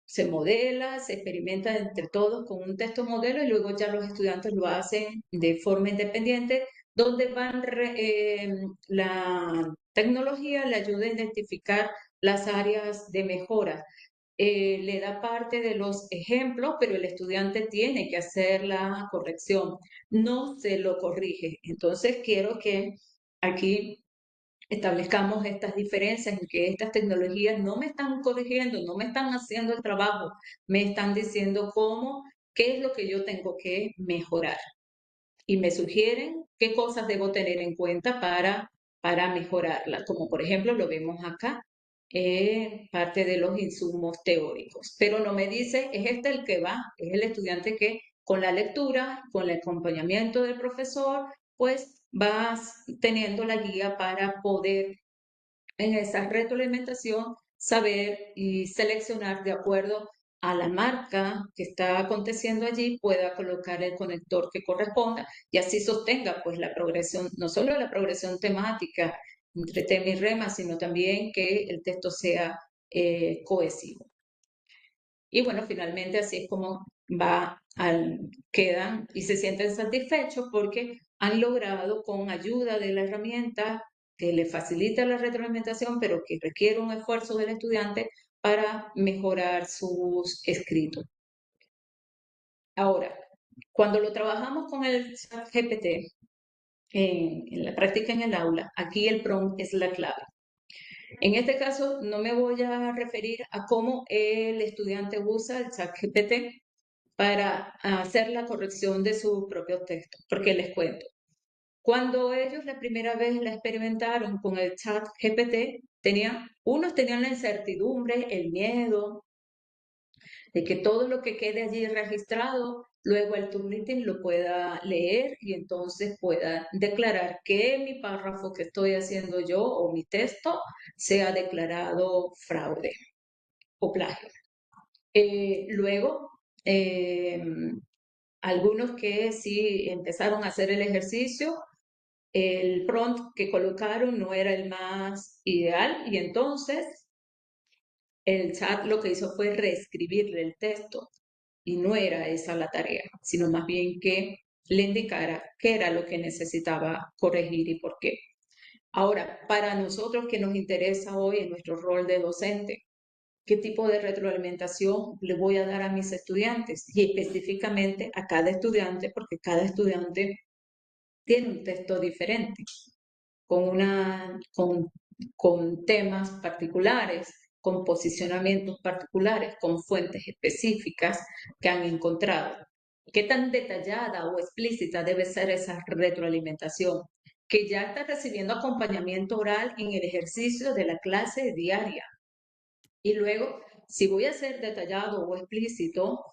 se modela, se experimenta entre todos con un texto modelo y luego ya los estudiantes lo hacen de forma independiente, donde la tecnología le ayuda a identificar las áreas de mejora. Le da parte de los ejemplos, pero el estudiante tiene que hacer la corrección, no se lo corrige. Entonces quiero que aquí establezcamos estas diferencias en que estas tecnologías no me están corrigiendo, no me están haciendo el trabajo, me están diciendo qué es lo que yo tengo que mejorar y me sugieren qué cosas debo tener en cuenta para mejorarla, como por ejemplo lo vemos acá, parte de los insumos teóricos. Pero no me dice, es este el que va, es el estudiante que con la lectura, con el acompañamiento del profesor, pues vas teniendo la guía para poder en esa retroalimentación saber y seleccionar de acuerdo a la marca que está aconteciendo allí, pueda colocar el conector que corresponda y así sostenga pues la progresión, no solo la progresión temática entre tema y rema, sino también que el texto sea cohesivo. Y bueno, finalmente así es como quedan y se sienten satisfechos porque han logrado con ayuda de la herramienta que le facilita la retroalimentación, pero que requiere un esfuerzo del estudiante para mejorar sus escritos. Ahora, cuando lo trabajamos con el chat GPT en la práctica en el aula, aquí el prompt es la clave. En este caso, no me voy a referir a cómo el estudiante usa el chat GPT para hacer la corrección de su propio texto, porque les cuento. Cuando ellos la primera vez la experimentaron con el chat GPT, unos tenían la incertidumbre, el miedo de que todo lo que quede allí registrado, luego el Turnitin lo pueda leer y entonces pueda declarar que mi párrafo que estoy haciendo yo o mi texto sea declarado fraude o plagio. Luego, algunos que sí empezaron a hacer el ejercicio, el prompt que colocaron no era el más ideal y entonces el chat lo que hizo fue reescribirle el texto y no era esa la tarea, sino más bien que le indicara qué era lo que necesitaba corregir y por qué. Ahora, para nosotros que nos interesa hoy en nuestro rol de docente, ¿qué tipo de retroalimentación le voy a dar a mis estudiantes? Y específicamente a cada estudiante, porque cada estudiante tiene un texto diferente, con temas particulares, con posicionamientos particulares, con fuentes específicas que han encontrado. ¿Qué tan detallada o explícita debe ser esa retroalimentación? Que ya está recibiendo acompañamiento oral en el ejercicio de la clase diaria. Y luego, si voy a ser detallado o explícito,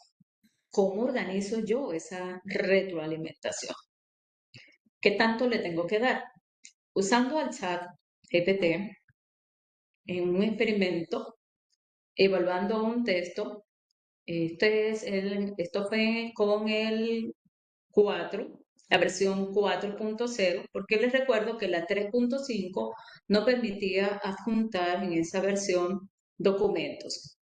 ¿cómo organizo yo esa retroalimentación? ¿Qué tanto le tengo que dar? Usando el chat GPT, en un experimento evaluando un texto. Esto fue con el 4, la versión 4.0, porque les recuerdo que la 3.5 no permitía adjuntar en esa versión documentos.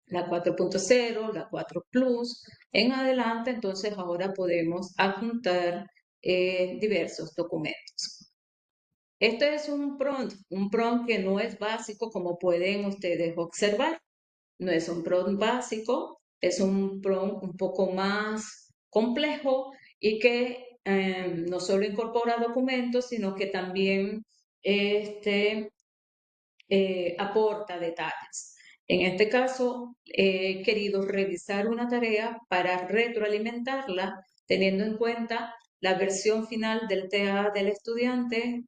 La 4.0, la 4 Plus, en adelante, entonces ahora podemos adjuntar diversos documentos. Este es un prompt que no es básico como pueden ustedes observar. No es un prompt básico, es un prompt un poco más complejo y que no solo incorpora documentos, sino que también este, aporta detalles. En este caso, he querido revisar una tarea para retroalimentarla, teniendo en cuenta la versión final del TA del estudiante,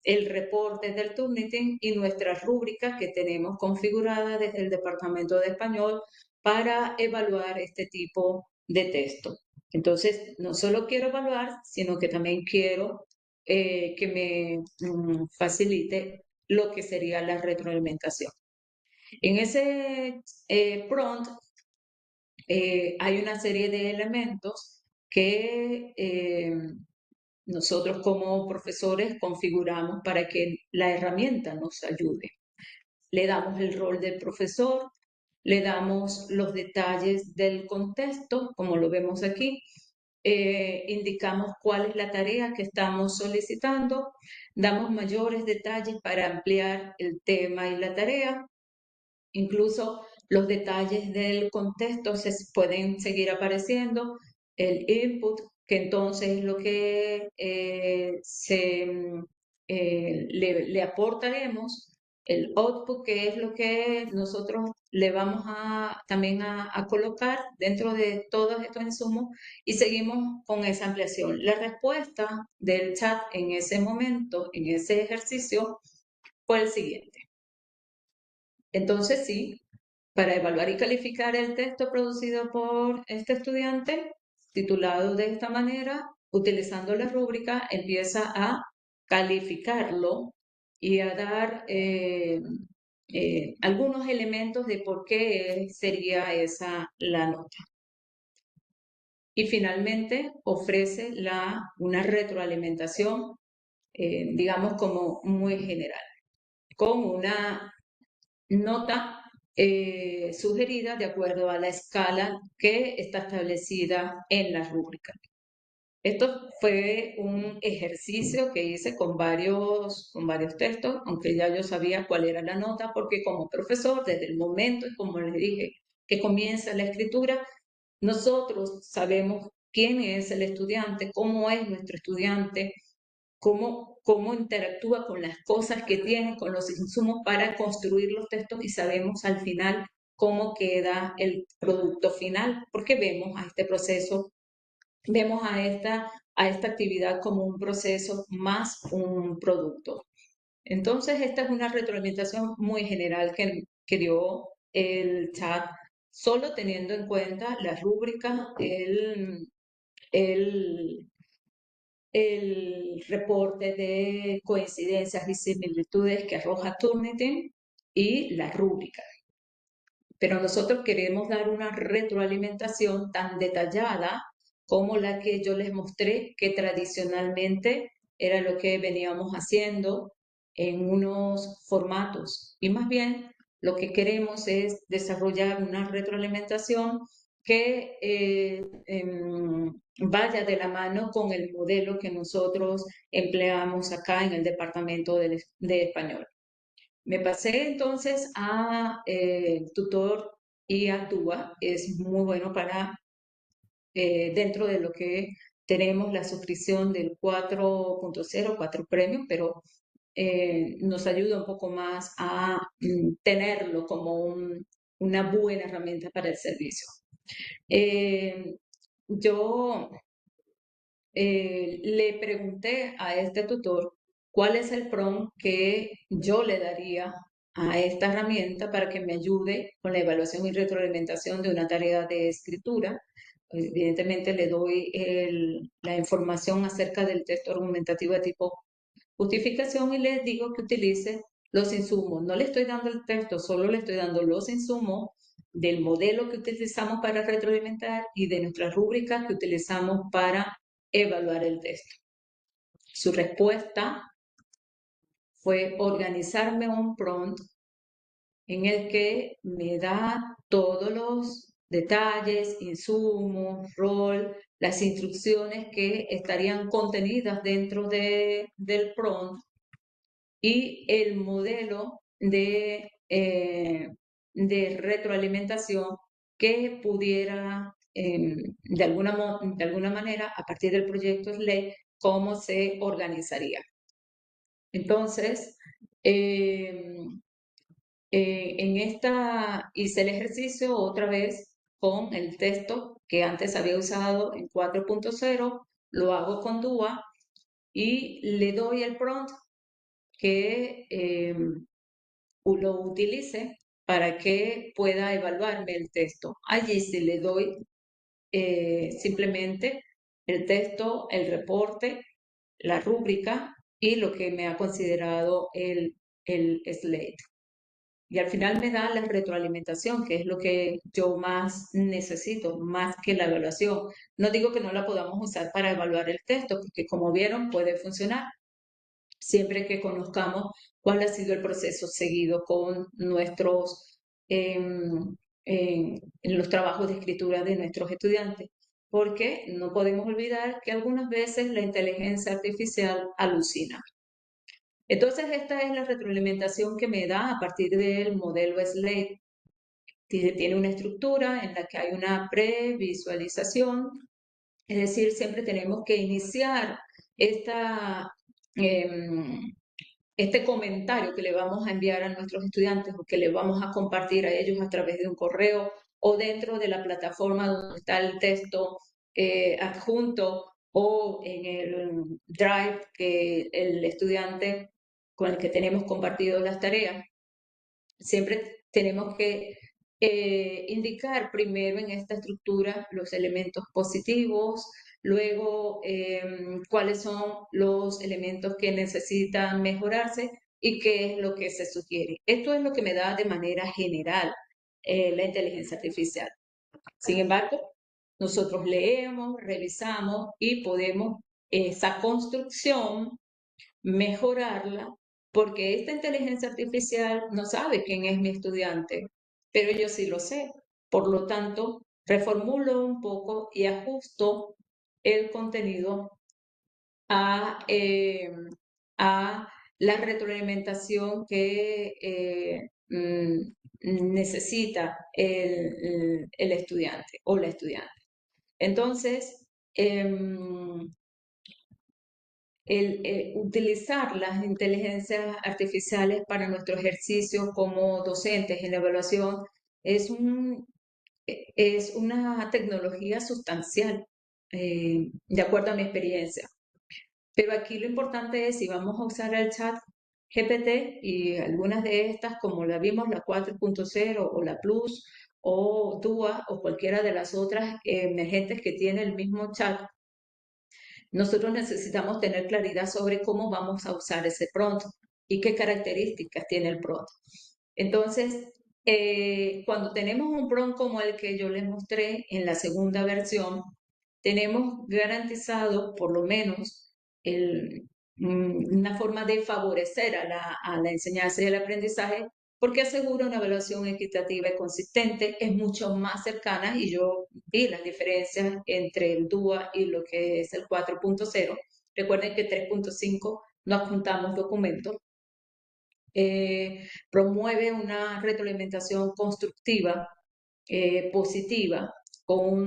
el reporte del Turnitin y nuestra rúbrica que tenemos configurada desde el Departamento de Español para evaluar este tipo de texto. Entonces, no solo quiero evaluar, sino que también quiero que me facilite lo que sería la retroalimentación. En ese prompt hay una serie de elementos que nosotros como profesores configuramos para que la herramienta nos ayude. Le damos el rol del profesor, le damos los detalles del contexto, como lo vemos aquí, indicamos cuál es la tarea que estamos solicitando, damos mayores detalles para ampliar el tema y la tarea, incluso los detalles del contexto se pueden seguir apareciendo, el input, que entonces es lo que le aportaremos, el output, que es lo que nosotros le vamos también a colocar dentro de todos estos insumos y seguimos con esa ampliación. La respuesta del chat en ese momento, en ese ejercicio, fue el siguiente. Entonces, sí, para evaluar y calificar el texto producido por este estudiante, titulado de esta manera, utilizando la rúbrica, empieza a calificarlo y a dar algunos elementos de por qué sería esa la nota. Y finalmente ofrece una retroalimentación, digamos, como muy general, con una nota sugerida de acuerdo a la escala que está establecida en la rúbrica. Esto fue un ejercicio que hice con varios textos, aunque ya yo sabía cuál era la nota, porque como profesor, desde el momento, como les dije, que comienza la escritura, nosotros sabemos quién es el estudiante, cómo es nuestro estudiante, cómo interactúa con las cosas que tiene, con los insumos para construir los textos y sabemos al final cómo queda el producto final, porque vemos a este proceso, vemos a esta actividad como un proceso más un producto. Entonces, esta es una retroalimentación muy general que dio el chat, solo teniendo en cuenta la rúbrica, el el reporte de coincidencias y similitudes que arroja Turnitin y la rúbrica. Pero nosotros queremos dar una retroalimentación tan detallada como la que yo les mostré, que tradicionalmente era lo que veníamos haciendo en unos formatos. Y más bien lo que queremos es desarrollar una retroalimentación que vaya de la mano con el modelo que nosotros empleamos acá en el Departamento de Español. Me pasé entonces a Tutor y a Tua. Es muy bueno para, dentro de lo que tenemos la suscripción del 4.0, 4 Premium, pero nos ayuda un poco más a tenerlo como una buena herramienta para el servicio. Yo le pregunté a este tutor cuál es el prompt que yo le daría a esta herramienta para que me ayude con la evaluación y retroalimentación de una tarea de escritura. Evidentemente le doy la información acerca del texto argumentativo de tipo justificación y le digo que utilice los insumos. No le estoy dando el texto, solo le estoy dando los insumos del modelo que utilizamos para retroalimentar y de nuestras rúbricas que utilizamos para evaluar el texto. Su respuesta fue organizarme un prompt en el que me da todos los detalles, insumos, rol, las instrucciones que estarían contenidas dentro del prompt y el modelo de retroalimentación que pudiera, de alguna manera, a partir del proyecto SLE, cómo se organizaría. Entonces, en esta hice el ejercicio otra vez con el texto que antes había usado en 4.0, lo hago con DUA y le doy el prompt que lo utilice para que pueda evaluarme el texto. Allí sí le doy simplemente el texto, el reporte, la rúbrica y lo que me ha considerado el slate. Y al final me da la retroalimentación, que es lo que yo más necesito, más que la evaluación. No digo que no la podamos usar para evaluar el texto, porque como vieron puede funcionar, siempre que conozcamos cuál ha sido el proceso seguido con nuestros, en los trabajos de escritura de nuestros estudiantes. Porque no podemos olvidar que algunas veces la inteligencia artificial alucina. Entonces, esta es la retroalimentación que me da a partir del modelo SLATE. Tiene una estructura en la que hay una previsualización, es decir, siempre tenemos que iniciar esta, este comentario que le vamos a enviar a nuestros estudiantes o que le vamos a compartir a ellos a través de un correo o dentro de la plataforma donde está el texto adjunto o en el Drive que el estudiante con el que tenemos compartido las tareas. Siempre tenemos que indicar primero en esta estructura los elementos positivos, luego cuáles son los elementos que necesitan mejorarse y qué es lo que se sugiere. Esto es lo que me da de manera general la inteligencia artificial. Sin embargo, nosotros leemos, revisamos y podemos esa construcción mejorarla, porque esta inteligencia artificial no sabe quién es mi estudiante, pero yo sí lo sé. Por lo tanto, reformulo un poco y ajusto el contenido a, a la retroalimentación que necesita el estudiante o la estudiante. Entonces, utilizar las inteligencias artificiales para nuestro ejercicio como docentes en la evaluación es, es una tecnología sustancial, de acuerdo a mi experiencia. Pero aquí lo importante es si vamos a usar el chat GPT y algunas de estas, como la vimos, la 4.0 o la Plus o DUA o cualquiera de las otras emergentes que tiene el mismo chat, nosotros necesitamos tener claridad sobre cómo vamos a usar ese prompt y qué características tiene el prompt. Entonces, cuando tenemos un prompt como el que yo les mostré en la segunda versión, tenemos garantizado por lo menos una forma de favorecer a la enseñanza y el aprendizaje porque asegura una evaluación equitativa y consistente, es mucho más cercana y yo vi las diferencias entre el DUA y lo que es el 4.0. Recuerden que 3.5 no adjuntamos documentos. Promueve una retroalimentación constructiva, positiva, con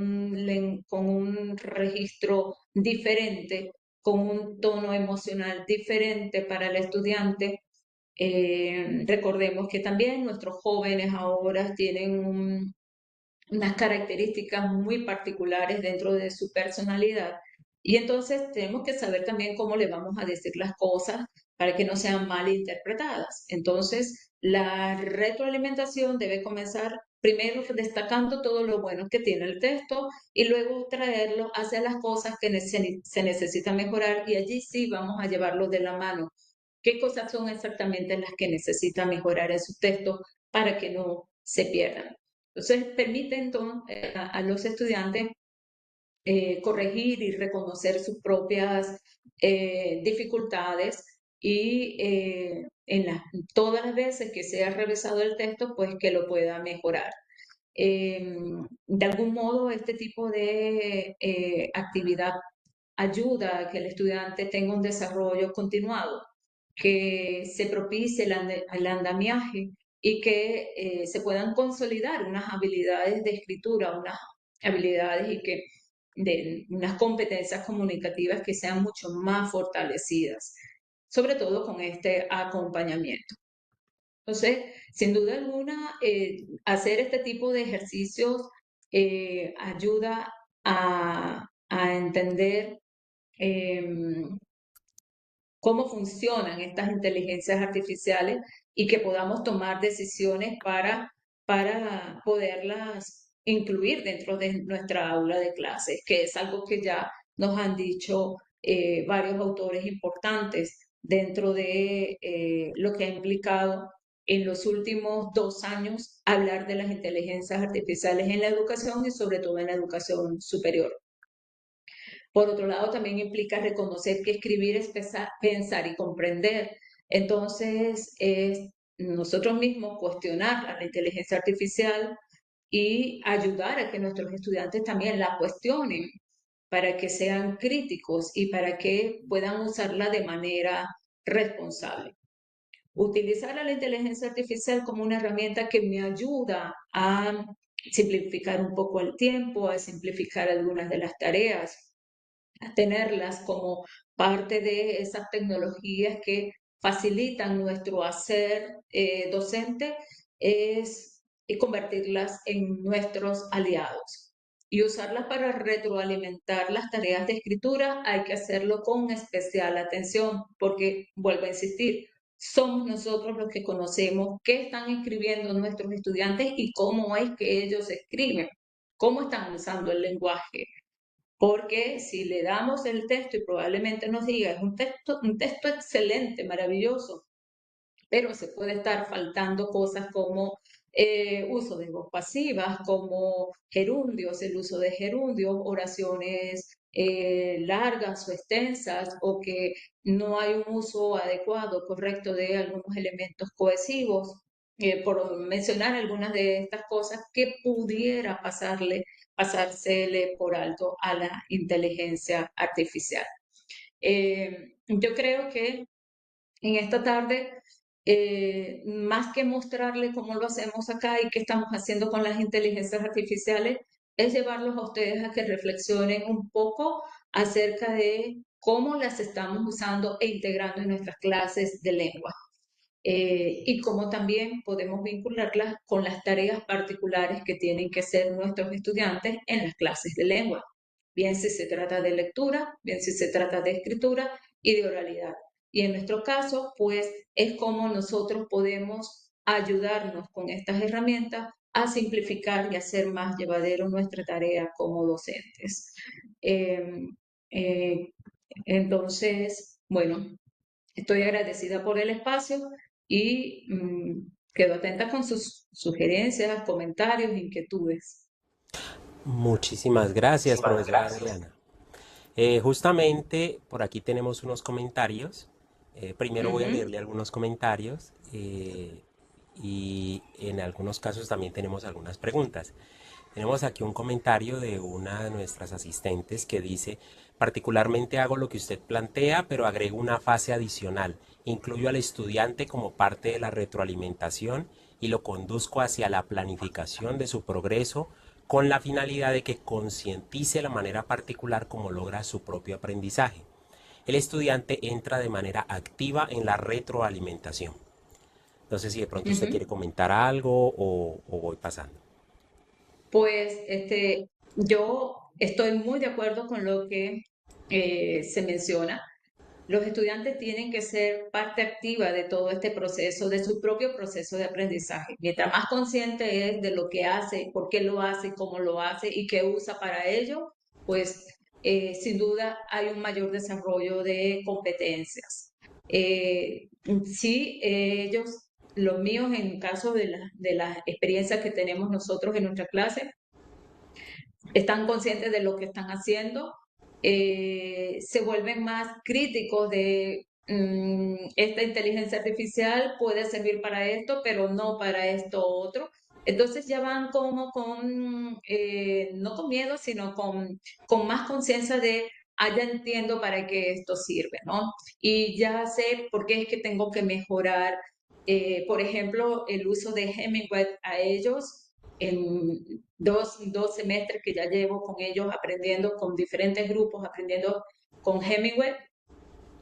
un registro diferente, con un tono emocional diferente para el estudiante. Recordemos que también nuestros jóvenes ahora tienen unas características muy particulares dentro de su personalidad y entonces tenemos que saber también cómo le vamos a decir las cosas para que no sean mal interpretadas. Entonces, la retroalimentación debe comenzar primero destacando todo lo bueno que tiene el texto y luego traerlo hacia las cosas que se necesitan mejorar y allí sí vamos a llevarlo de la mano qué cosas son exactamente las que necesita mejorar en sus textos para que no se pierdan. Entonces, permite entonces a los estudiantes corregir y reconocer sus propias dificultades y todas las veces que sea revisado el texto, pues que lo pueda mejorar. De algún modo, este tipo de actividad ayuda a que el estudiante tenga un desarrollo continuado, que se propicie el andamiaje y que se puedan consolidar unas habilidades de escritura, unas habilidades de unas competencias comunicativas que sean mucho más fortalecidas, sobre todo con este acompañamiento. Entonces, sin duda alguna, hacer este tipo de ejercicios ayuda a entender em, cómo funcionan estas inteligencias artificiales y que podamos tomar decisiones para poderlas incluir dentro de nuestra aula de clases, que es algo que ya nos han dicho varios autores importantes dentro de lo que ha implicado en los últimos 2 años hablar de las inteligencias artificiales en la educación y sobre todo en la educación superior. Por otro lado, también implica reconocer que escribir es pensar y comprender. Entonces, es nosotros mismos cuestionar a la inteligencia artificial y ayudar a que nuestros estudiantes también la cuestionen para que sean críticos y para que puedan usarla de manera responsable. Utilizar a la inteligencia artificial como una herramienta que me ayuda a simplificar un poco el tiempo, a simplificar algunas de las tareas, a tenerlas como parte de esas tecnologías que facilitan nuestro hacer docente, es convertirlas en nuestros aliados. Y usarlas para retroalimentar las tareas de escritura hay que hacerlo con especial atención, porque, vuelvo a insistir, somos nosotros los que conocemos qué están escribiendo nuestros estudiantes y cómo es que ellos escriben, cómo están usando el lenguaje, porque si le damos el texto y probablemente nos diga, es un texto excelente, maravilloso, pero se puede estar faltando cosas como uso de voz pasivas, como gerundios, el uso de gerundios, oraciones largas o extensas, o que no hay un uso adecuado, correcto de algunos elementos cohesivos, por mencionar algunas de estas cosas que pudiera pasársele por alto a la inteligencia artificial. Yo creo que en esta tarde, más que mostrarles cómo lo hacemos acá y qué estamos haciendo con las inteligencias artificiales, es llevarlos a ustedes a que reflexionen un poco acerca de cómo las estamos usando e integrando en nuestras clases de lengua. Y cómo también podemos vincularlas con las tareas particulares que tienen que hacer nuestros estudiantes en las clases de lengua, bien si se trata de lectura, bien si se trata de escritura y de oralidad. Y en nuestro caso, pues es cómo nosotros podemos ayudarnos con estas herramientas a simplificar y hacer más llevadero nuestra tarea como docentes. Eh, eh, entonces, bueno, estoy agradecida por el espacio y quedo atenta con sus sugerencias, comentarios, inquietudes. Muchísimas gracias, profesora Adriana. Justamente por aquí tenemos unos comentarios. Primero voy a Ujú. leerle algunos comentarios y en algunos casos también tenemos algunas preguntas. Tenemos aquí un comentario de una de nuestras asistentes que dice, particularmente hago lo que usted plantea, pero agrego una fase adicional. Incluyo al estudiante como parte de la retroalimentación y lo conduzco hacia la planificación de su progreso con la finalidad de que concientice la manera particular como logra su propio aprendizaje. El estudiante entra de manera activa en la retroalimentación. No sé si de pronto usted quiere Ujú. comentar algo o voy pasando. Pues yo estoy muy de acuerdo con lo que se menciona. Los estudiantes tienen que ser parte activa de todo este proceso, de su propio proceso de aprendizaje. Mientras más consciente es de lo que hace, por qué lo hace, cómo lo hace y qué usa para ello, pues sin duda hay un mayor desarrollo de competencias. Eh, sí, ellos, los míos, en caso de las experiencias que tenemos nosotros en nuestra clase, están conscientes de lo que están haciendo, se vuelven más críticos de esta inteligencia artificial puede servir para esto, pero no para esto otro. Entonces ya van como con, no con miedo, sino con más conciencia de, ah, ya entiendo para qué esto sirve, ¿no? Y ya sé por qué es que tengo que mejorar, por ejemplo, el uso de Hemingway a ellos en dos semestres que ya llevo con ellos aprendiendo con diferentes grupos, aprendiendo con Hemingway,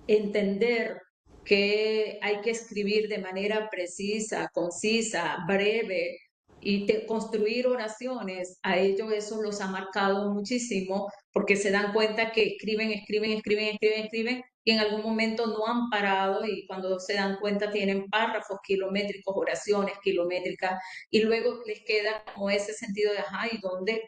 entender que hay que escribir de manera precisa, concisa, breve y construir oraciones, a ellos eso los ha marcado muchísimo porque se dan cuenta que escriben, escriben, escriben, escriben, escriben y en algún momento no han parado y cuando se dan cuenta tienen párrafos kilométricos, oraciones kilométricas y luego les queda como ese sentido de, ajá, ¿y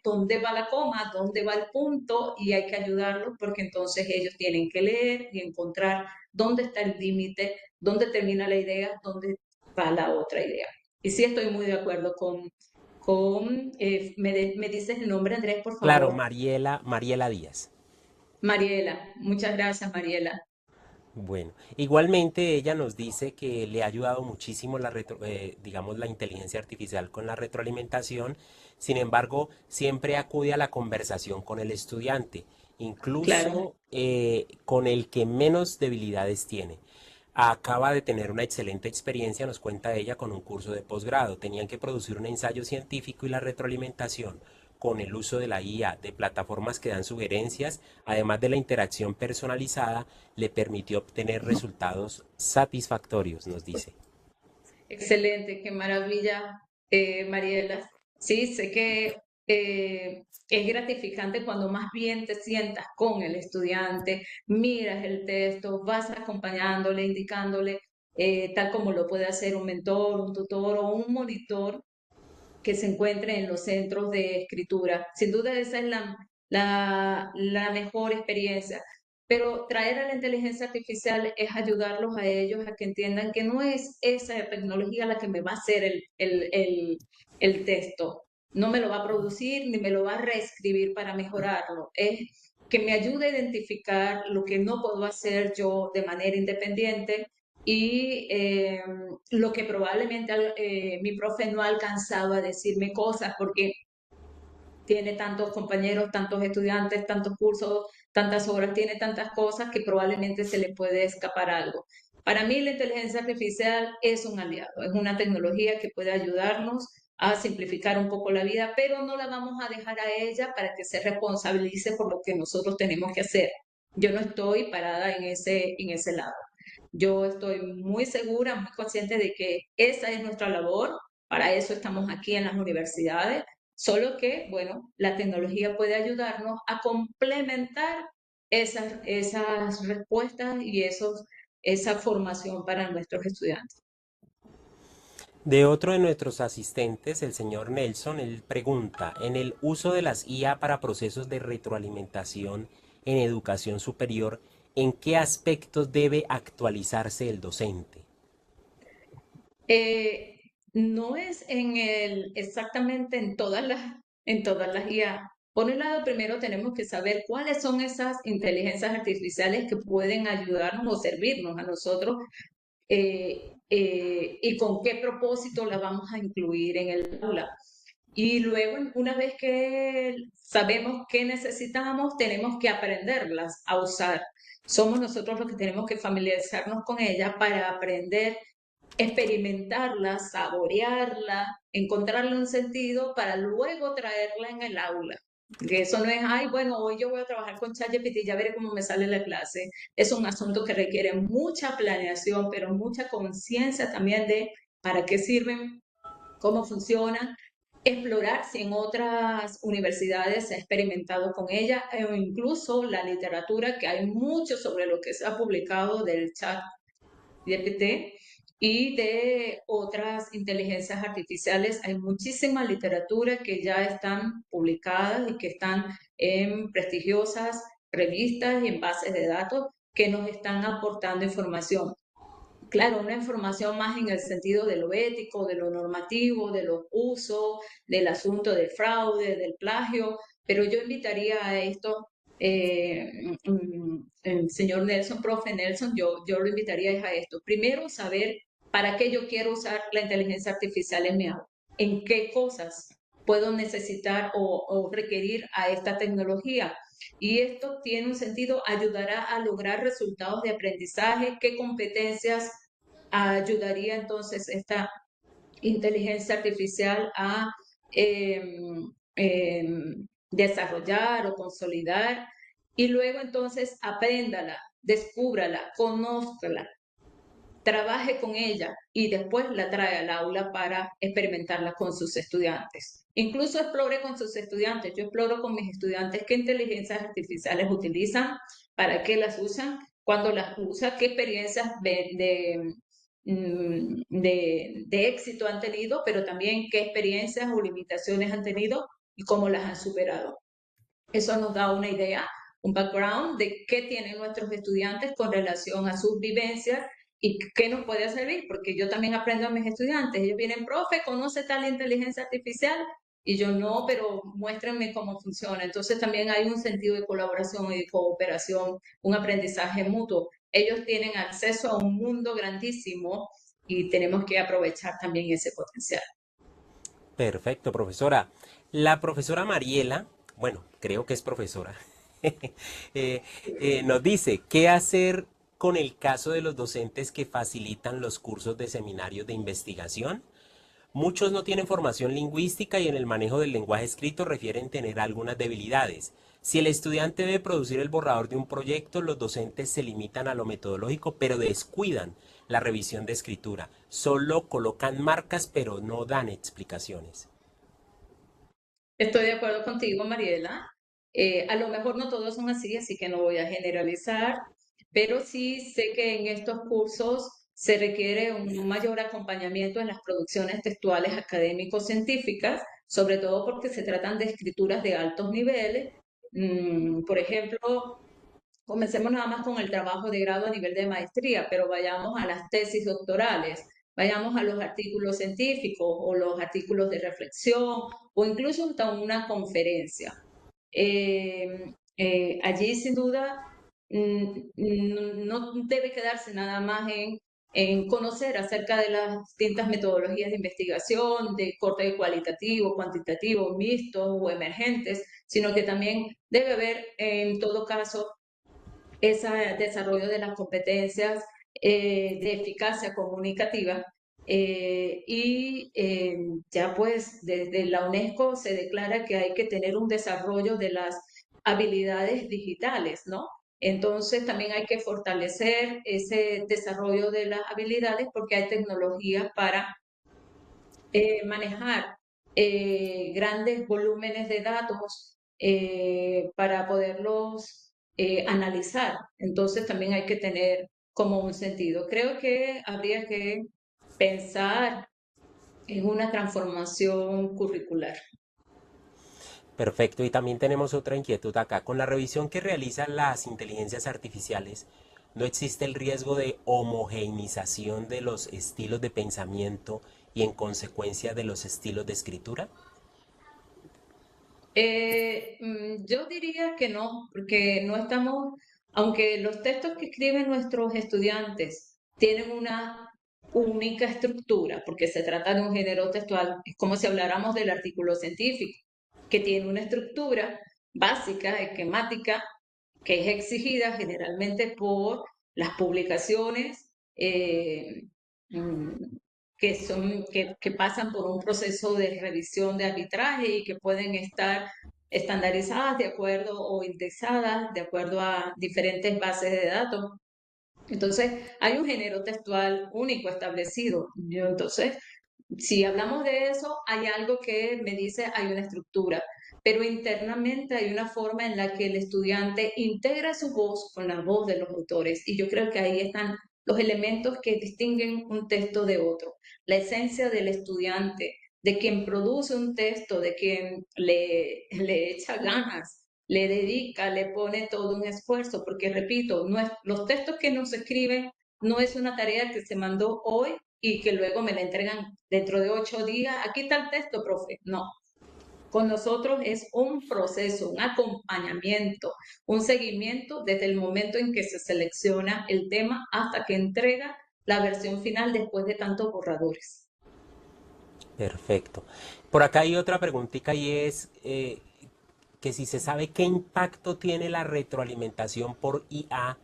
dónde va la coma? ¿Dónde va el punto? Y hay que ayudarlos porque entonces ellos tienen que leer y encontrar dónde está el límite, dónde termina la idea, dónde va la otra idea. Y sí estoy muy de acuerdo me dices el nombre, Andrés, por Claro, favor. Mariela Díaz. Mariela, muchas gracias, Mariela. Bueno, igualmente ella nos dice que le ha ayudado muchísimo digamos, la inteligencia artificial con la retroalimentación. Sin embargo, siempre acude a la conversación con el estudiante, Claro. incluso con el que menos debilidades tiene. Acaba de tener una excelente experiencia, nos cuenta ella, con un curso de posgrado. Tenían que producir un ensayo científico y la retroalimentación con el uso de la IA, de plataformas que dan sugerencias, además de la interacción personalizada, le permitió obtener resultados satisfactorios, nos dice. Excelente, qué maravilla, Mariela. Sí, sé que es gratificante cuando más bien te sientas con el estudiante, miras el texto, vas acompañándole, indicándole, tal como lo puede hacer un mentor, un tutor o un monitor que se encuentre en los centros de escritura. Sin duda esa es la mejor experiencia. Pero traer a la inteligencia artificial es ayudarlos a ellos a que entiendan que no es esa tecnología la que me va a hacer el texto. No me lo va a producir ni me lo va a reescribir para mejorarlo. Es que me ayude a identificar lo que no puedo hacer yo de manera independiente y lo que probablemente mi profe no ha alcanzado a decirme cosas porque tiene tantos compañeros, tantos estudiantes, tantos cursos, tantas horas, tiene tantas cosas que probablemente se le puede escapar algo. Para mí la inteligencia artificial es un aliado, es una tecnología que puede ayudarnos a simplificar un poco la vida, pero no la vamos a dejar a ella para que se responsabilice por lo que nosotros tenemos que hacer. Yo no estoy parada en ese lado. Yo estoy muy segura, muy consciente de que esa es nuestra labor, para eso estamos aquí en las universidades, solo que, bueno, la tecnología puede ayudarnos a complementar esas respuestas y esa formación para nuestros estudiantes. De otro de nuestros asistentes, el señor Nelson, él pregunta, en el uso de las IA para procesos de retroalimentación en educación superior, ¿en qué aspectos debe actualizarse el docente? Eh, no es exactamente en todas las IA. Por un lado, primero tenemos que saber cuáles son esas inteligencias artificiales que pueden ayudarnos o servirnos a nosotros y con qué propósito las vamos a incluir en el aula. Y luego, una vez que sabemos qué necesitamos, tenemos que aprenderlas a usar. Somos nosotros los que tenemos que familiarizarnos con ellas para aprender, experimentarla, saborearla, encontrarle un sentido para luego traerla en el aula. Que eso no es, ay, bueno, hoy yo voy a trabajar con ChatGPT y ya veré cómo me sale la clase. Es un asunto que requiere mucha planeación, pero mucha conciencia también de para qué sirven, cómo funcionan, explorar si en otras universidades se ha experimentado con ella o incluso la literatura, que hay mucho sobre lo que se ha publicado del chat GPT y de otras inteligencias artificiales. Hay muchísima literatura que ya están publicadas y que están en prestigiosas revistas y en bases de datos que nos están aportando información. claro, una información más en el sentido de lo ético, de lo normativo, de los usos, del asunto del fraude, del plagio, pero yo invitaría a esto, el señor Nelson, profe Nelson, yo lo invitaría a esto. Primero, saber para qué yo quiero usar la inteligencia artificial en mi aula, en qué cosas puedo necesitar o requerir a esta tecnología. Y esto tiene un sentido, ayudará a lograr resultados de aprendizaje, qué competencias ayudaría entonces esta inteligencia artificial a desarrollar o consolidar y luego entonces apréndala, descúbrala, conózcala, trabaje con ella y después la trae al aula para experimentarla con sus estudiantes. Incluso explore con sus estudiantes. Yo exploro con mis estudiantes qué inteligencias artificiales utilizan, para qué las usan, cuándo las usan, qué experiencias de éxito han tenido, pero también qué experiencias o limitaciones han tenido y cómo las han superado. Eso nos da una idea, un background de qué tienen nuestros estudiantes con relación a sus vivencias y qué nos puede servir, porque yo también aprendo a mis estudiantes. Ellos vienen, profe, ¿conoce tal inteligencia artificial? Y yo no, pero muéstrenme cómo funciona. Entonces también hay un sentido de colaboración y de cooperación, un aprendizaje mutuo. Ellos tienen acceso a un mundo grandísimo y tenemos que aprovechar también ese potencial. Perfecto, profesora. La profesora Mariela, bueno, creo que es profesora, nos dice qué hacer con el caso de los docentes que facilitan los cursos de seminarios de investigación. Muchos no tienen formación lingüística y en el manejo del lenguaje escrito refieren tener algunas debilidades. Si el estudiante debe producir el borrador de un proyecto, los docentes se limitan a lo metodológico, pero descuidan la revisión de escritura. Solo colocan marcas, pero no dan explicaciones. Estoy de acuerdo contigo, Mariela. A lo mejor no todos son así, así que no voy a generalizar, pero sí sé que en estos cursos se requiere un mayor acompañamiento en las producciones textuales académico-científicas, sobre todo porque se tratan de escrituras de altos niveles. Por ejemplo, comencemos nada más con el trabajo de grado a nivel de maestría, pero vayamos a las tesis doctorales, vayamos a los artículos científicos o los artículos de reflexión o incluso hasta una conferencia. Allí sin duda no debe quedarse nada más en conocer acerca de las distintas metodologías de investigación, de corte cualitativo, cuantitativo, mixtos o emergentes, sino que también debe haber en todo caso ese desarrollo de las competencias de eficacia comunicativa. Ya pues desde la UNESCO se declara que hay que tener un desarrollo de las habilidades digitales, ¿no? Entonces también hay que fortalecer ese desarrollo de las habilidades porque hay tecnologías para manejar grandes volúmenes de datos para poderlos analizar. Entonces también hay que tener como un sentido. Creo que habría que pensar en una transformación curricular. Perfecto, y también tenemos otra inquietud acá. Con la revisión que realizan las inteligencias artificiales, ¿no existe el riesgo de homogeneización de los estilos de pensamiento y en consecuencia de los estilos de escritura? Yo diría que no, porque no estamos, aunque los textos que escriben nuestros estudiantes tienen una única estructura, porque se trata de un género textual, es como si habláramos del artículo científico, que tiene una estructura básica, esquemática, que es exigida generalmente por las publicaciones mm, que pasan por un proceso de revisión de arbitraje y que pueden estar estandarizadas de acuerdo o indexadas de acuerdo a diferentes bases de datos. Entonces, hay un género textual único establecido. Entonces, si hablamos de eso, hay algo que me dice hay una estructura, pero internamente hay una forma en la que el estudiante integra su voz con la voz de los autores. Y yo creo que ahí están los elementos que distinguen un texto de otro. La esencia del estudiante, de quien produce un texto, de quien le echa ganas, le dedica, le pone todo un esfuerzo, porque repito, los textos que nos escriben no es una tarea que se mandó hoy y que luego me la entregan dentro de 8 días. Aquí está el texto, profe. No. Con nosotros es un proceso, un acompañamiento, un seguimiento desde el momento en que se selecciona el tema hasta que entrega la versión final después de tantos borradores. Perfecto. Por acá hay otra preguntita y es que si se sabe qué impacto tiene la retroalimentación por IA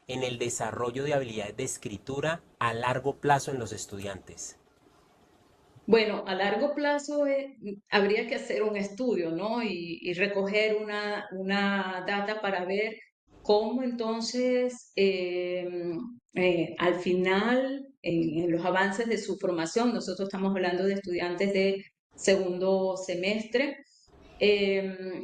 en el desarrollo de habilidades de escritura a largo plazo en los estudiantes. Bueno, a largo plazo habría que hacer un estudio, ¿no? Y recoger una data para ver cómo entonces al final, en los avances de su formación, nosotros estamos hablando de estudiantes de segundo semestre, eh,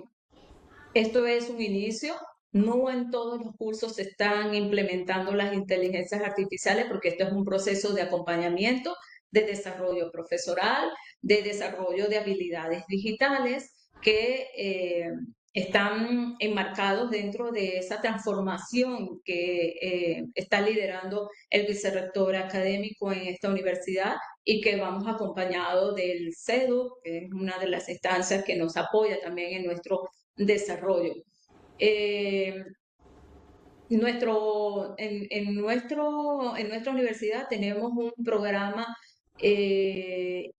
esto es un inicio. No en todos los cursos se están implementando las inteligencias artificiales porque esto es un proceso de acompañamiento, de desarrollo profesoral, de desarrollo de habilidades digitales que están enmarcados dentro de esa transformación que está liderando el vicerrector académico en esta universidad y que vamos acompañado del CEDU, que es una de las instancias que nos apoya también en nuestro desarrollo. Eh, en nuestra universidad tenemos un programa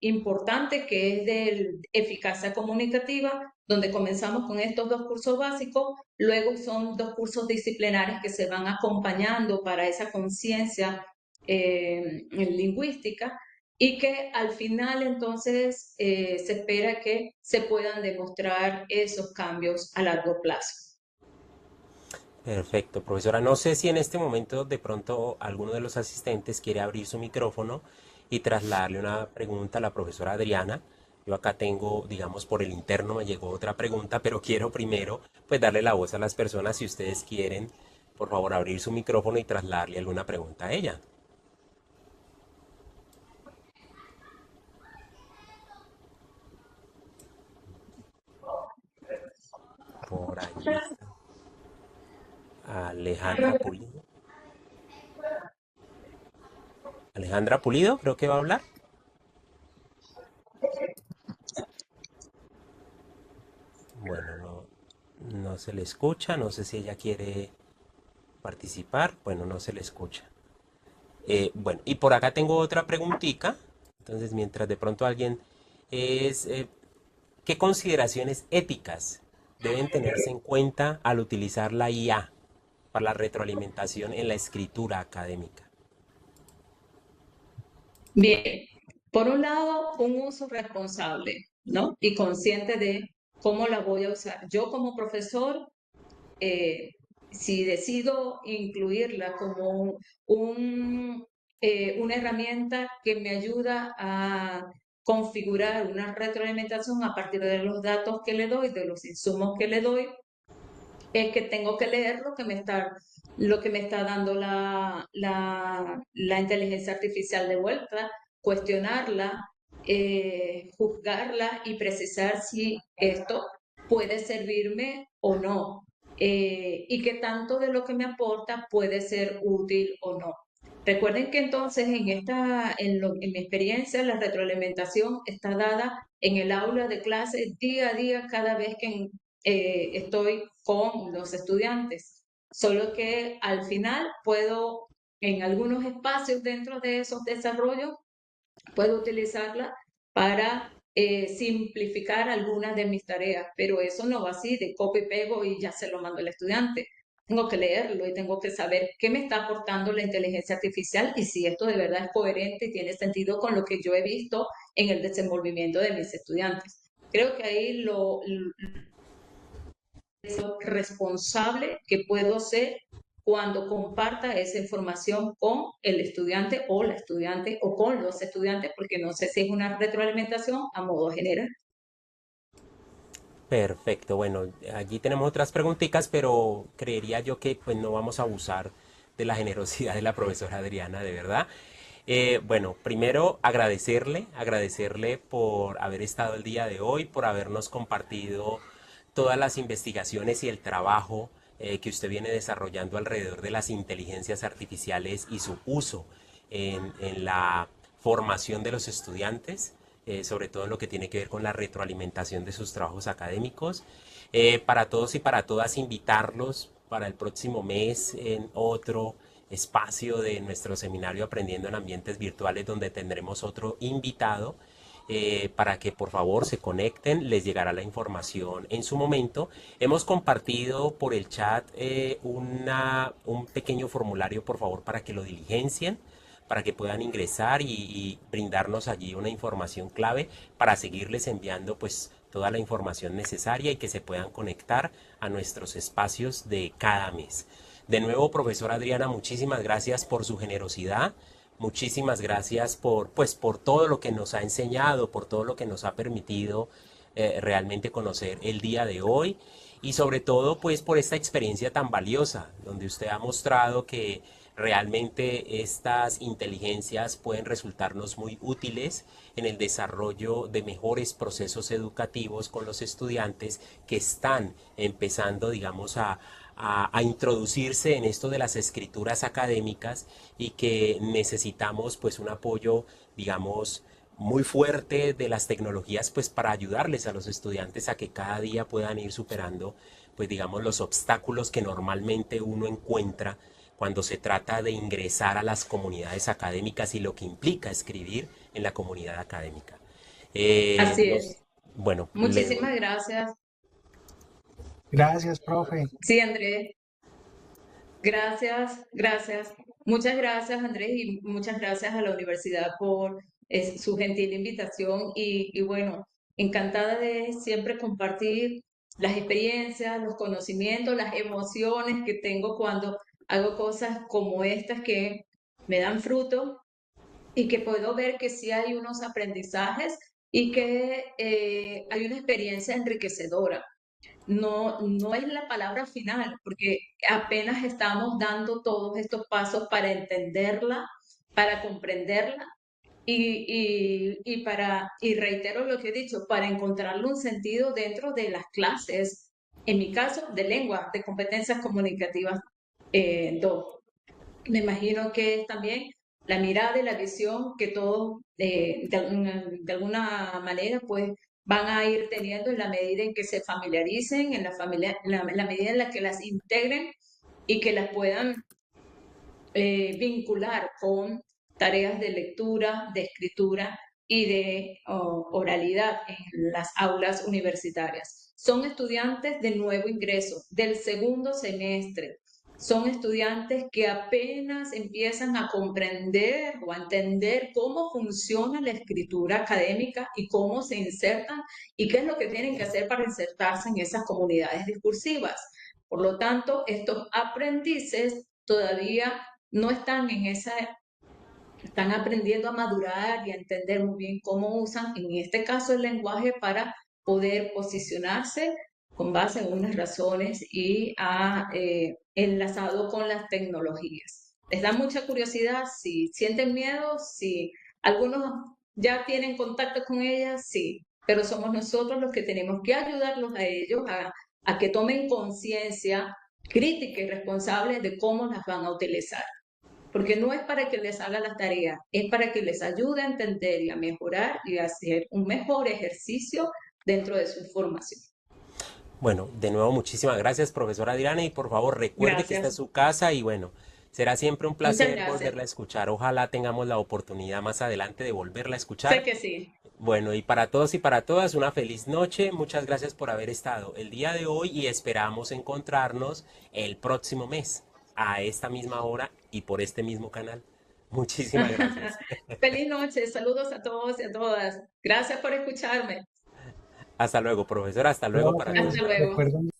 importante que es de eficacia comunicativa, donde comenzamos con estos 2 cursos básicos, luego son 2 cursos disciplinares que se van acompañando para esa conciencia lingüística y que al final entonces se espera que se puedan demostrar esos cambios a largo plazo. Perfecto, profesora. No sé si en este momento de pronto alguno de los asistentes quiere abrir su micrófono y trasladarle una pregunta a la profesora Adriana. Yo acá tengo, digamos, por el interno me llegó otra pregunta, pero quiero primero pues darle la voz a las personas si ustedes quieren, por favor, abrir su micrófono y trasladarle alguna pregunta a ella. Por allí está Alejandra Pulido. Alejandra Pulido, creo que va a hablar. Bueno, no se le escucha, no sé si ella quiere participar, bueno, no se le escucha. Bueno, y por acá tengo otra preguntita, entonces mientras de pronto alguien es, ¿qué consideraciones éticas deben tenerse en cuenta al utilizar la IA para la retroalimentación en la escritura académica? Bien, por un lado, un uso responsable, ¿no? Y consciente de cómo la voy a usar. Yo como profesor, eh, si decido incluirla como un, una herramienta que me ayuda a configurar una retroalimentación a partir de los datos que le doy, de los insumos que le doy, es que tengo que leer lo que me está dando la inteligencia artificial de vuelta, cuestionarla, juzgarla y precisar si esto puede servirme o no, y qué tanto de lo que me aporta puede ser útil o no. Recuerden que entonces en mi experiencia la retroalimentación está dada en el aula de clase día a día cada vez que estoy con los estudiantes. Solo que al final puedo, en algunos espacios dentro de esos desarrollos, puedo utilizarla para simplificar algunas de mis tareas, pero eso no va así de copy y pego y ya se lo mando al estudiante. Tengo que leerlo y tengo que saber qué me está aportando la inteligencia artificial y si esto de verdad es coherente y tiene sentido con lo que yo he visto en el desenvolvimiento de mis estudiantes. Creo que ahí lo responsable que puedo ser cuando comparta esa información con el estudiante o la estudiante o con los estudiantes, porque no sé si es una retroalimentación a modo general. Perfecto, bueno, allí tenemos otras preguntitas, pero creería yo que pues no vamos a abusar de la generosidad de la profesora Adriana, de verdad. Bueno, primero agradecerle por haber estado el día de hoy, por habernos compartido todas las investigaciones y el trabajo que usted viene desarrollando alrededor de las inteligencias artificiales y su uso en la formación de los estudiantes, sobre todo en lo que tiene que ver con la retroalimentación de sus trabajos académicos. Para todos y para todas, invitarlos para el próximo mes en otro espacio de nuestro seminario Aprendiendo en Ambientes Virtuales, donde tendremos otro invitado para que por favor se conecten, les llegará la información en su momento. Hemos compartido por el chat un pequeño formulario, por favor, para que lo diligencien, para que puedan ingresar y brindarnos allí una información clave para seguirles enviando pues toda la información necesaria y que se puedan conectar a nuestros espacios de cada mes. De nuevo, profesora Adriana, muchísimas gracias por su generosidad. Muchísimas gracias por todo lo que nos ha enseñado, por todo lo que nos ha permitido realmente conocer el día de hoy y sobre todo pues por esta experiencia tan valiosa donde usted ha mostrado que realmente estas inteligencias pueden resultarnos muy útiles en el desarrollo de mejores procesos educativos con los estudiantes que están empezando, digamos, a introducirse en esto de las escrituras académicas y que necesitamos pues un apoyo, digamos, muy fuerte de las tecnologías pues para ayudarles a los estudiantes a que cada día puedan ir superando pues digamos los obstáculos que normalmente uno encuentra cuando se trata de ingresar a las comunidades académicas y lo que implica escribir en la comunidad académica. Así es. Bueno, le doy. Muchísimas gracias. Gracias, profe. Sí, Andrés. Gracias, gracias. Muchas gracias, Andrés, y muchas gracias a la universidad por su gentil invitación. Y bueno, encantada de siempre compartir las experiencias, los conocimientos, las emociones que tengo cuando hago cosas como estas que me dan fruto y que puedo ver que sí hay unos aprendizajes y que hay una experiencia enriquecedora. No, no es la palabra final, porque apenas estamos dando todos estos pasos para entenderla, para comprenderla y reitero lo que he dicho, para encontrarle un sentido dentro de las clases, en mi caso, de lengua, de competencias comunicativas 2. Me imagino que es también la mirada y la visión que todos de alguna manera pues van a ir teniendo en la medida en que se familiaricen, en la, familia, en la medida en la que las integren y que las puedan vincular con tareas de lectura, de escritura y de oralidad en las aulas universitarias. Son estudiantes de nuevo ingreso, del segundo semestre. Son estudiantes que apenas empiezan a comprender o a entender cómo funciona la escritura académica y cómo se insertan y qué es lo que tienen que hacer para insertarse en esas comunidades discursivas. Por lo tanto, estos aprendices todavía no están en esa, están aprendiendo a madurar y a entender muy bien cómo usan, en este caso, el lenguaje para poder posicionarse con base en unas razones y enlazado con las tecnologías. ¿Les da mucha curiosidad? Si sienten miedo, si algunos ya tienen contacto con ellas, sí, pero somos nosotros los que tenemos que ayudarlos a ellos a que tomen conciencia crítica y responsable de cómo las van a utilizar. Porque no es para que les haga la tarea, es para que les ayude a entender y a mejorar y a hacer un mejor ejercicio dentro de su formación. Bueno, de nuevo muchísimas gracias, profesora Adriana, y por favor recuerde que esta es Gracias. su casa y bueno, será siempre un Muchas placer gracias. volverla a escuchar. Ojalá tengamos la oportunidad más adelante de volverla a Sé escuchar. que sí. Bueno, y para todos y para todas, una feliz noche. Muchas gracias por haber estado el día de hoy y esperamos encontrarnos el próximo mes a esta misma hora y por este mismo canal. Muchísimas gracias. Feliz noche. Saludos a todos y a todas. Gracias por escucharme. Hasta luego, profesora. Hasta luego para Profe, Hasta todos. luego. recuerden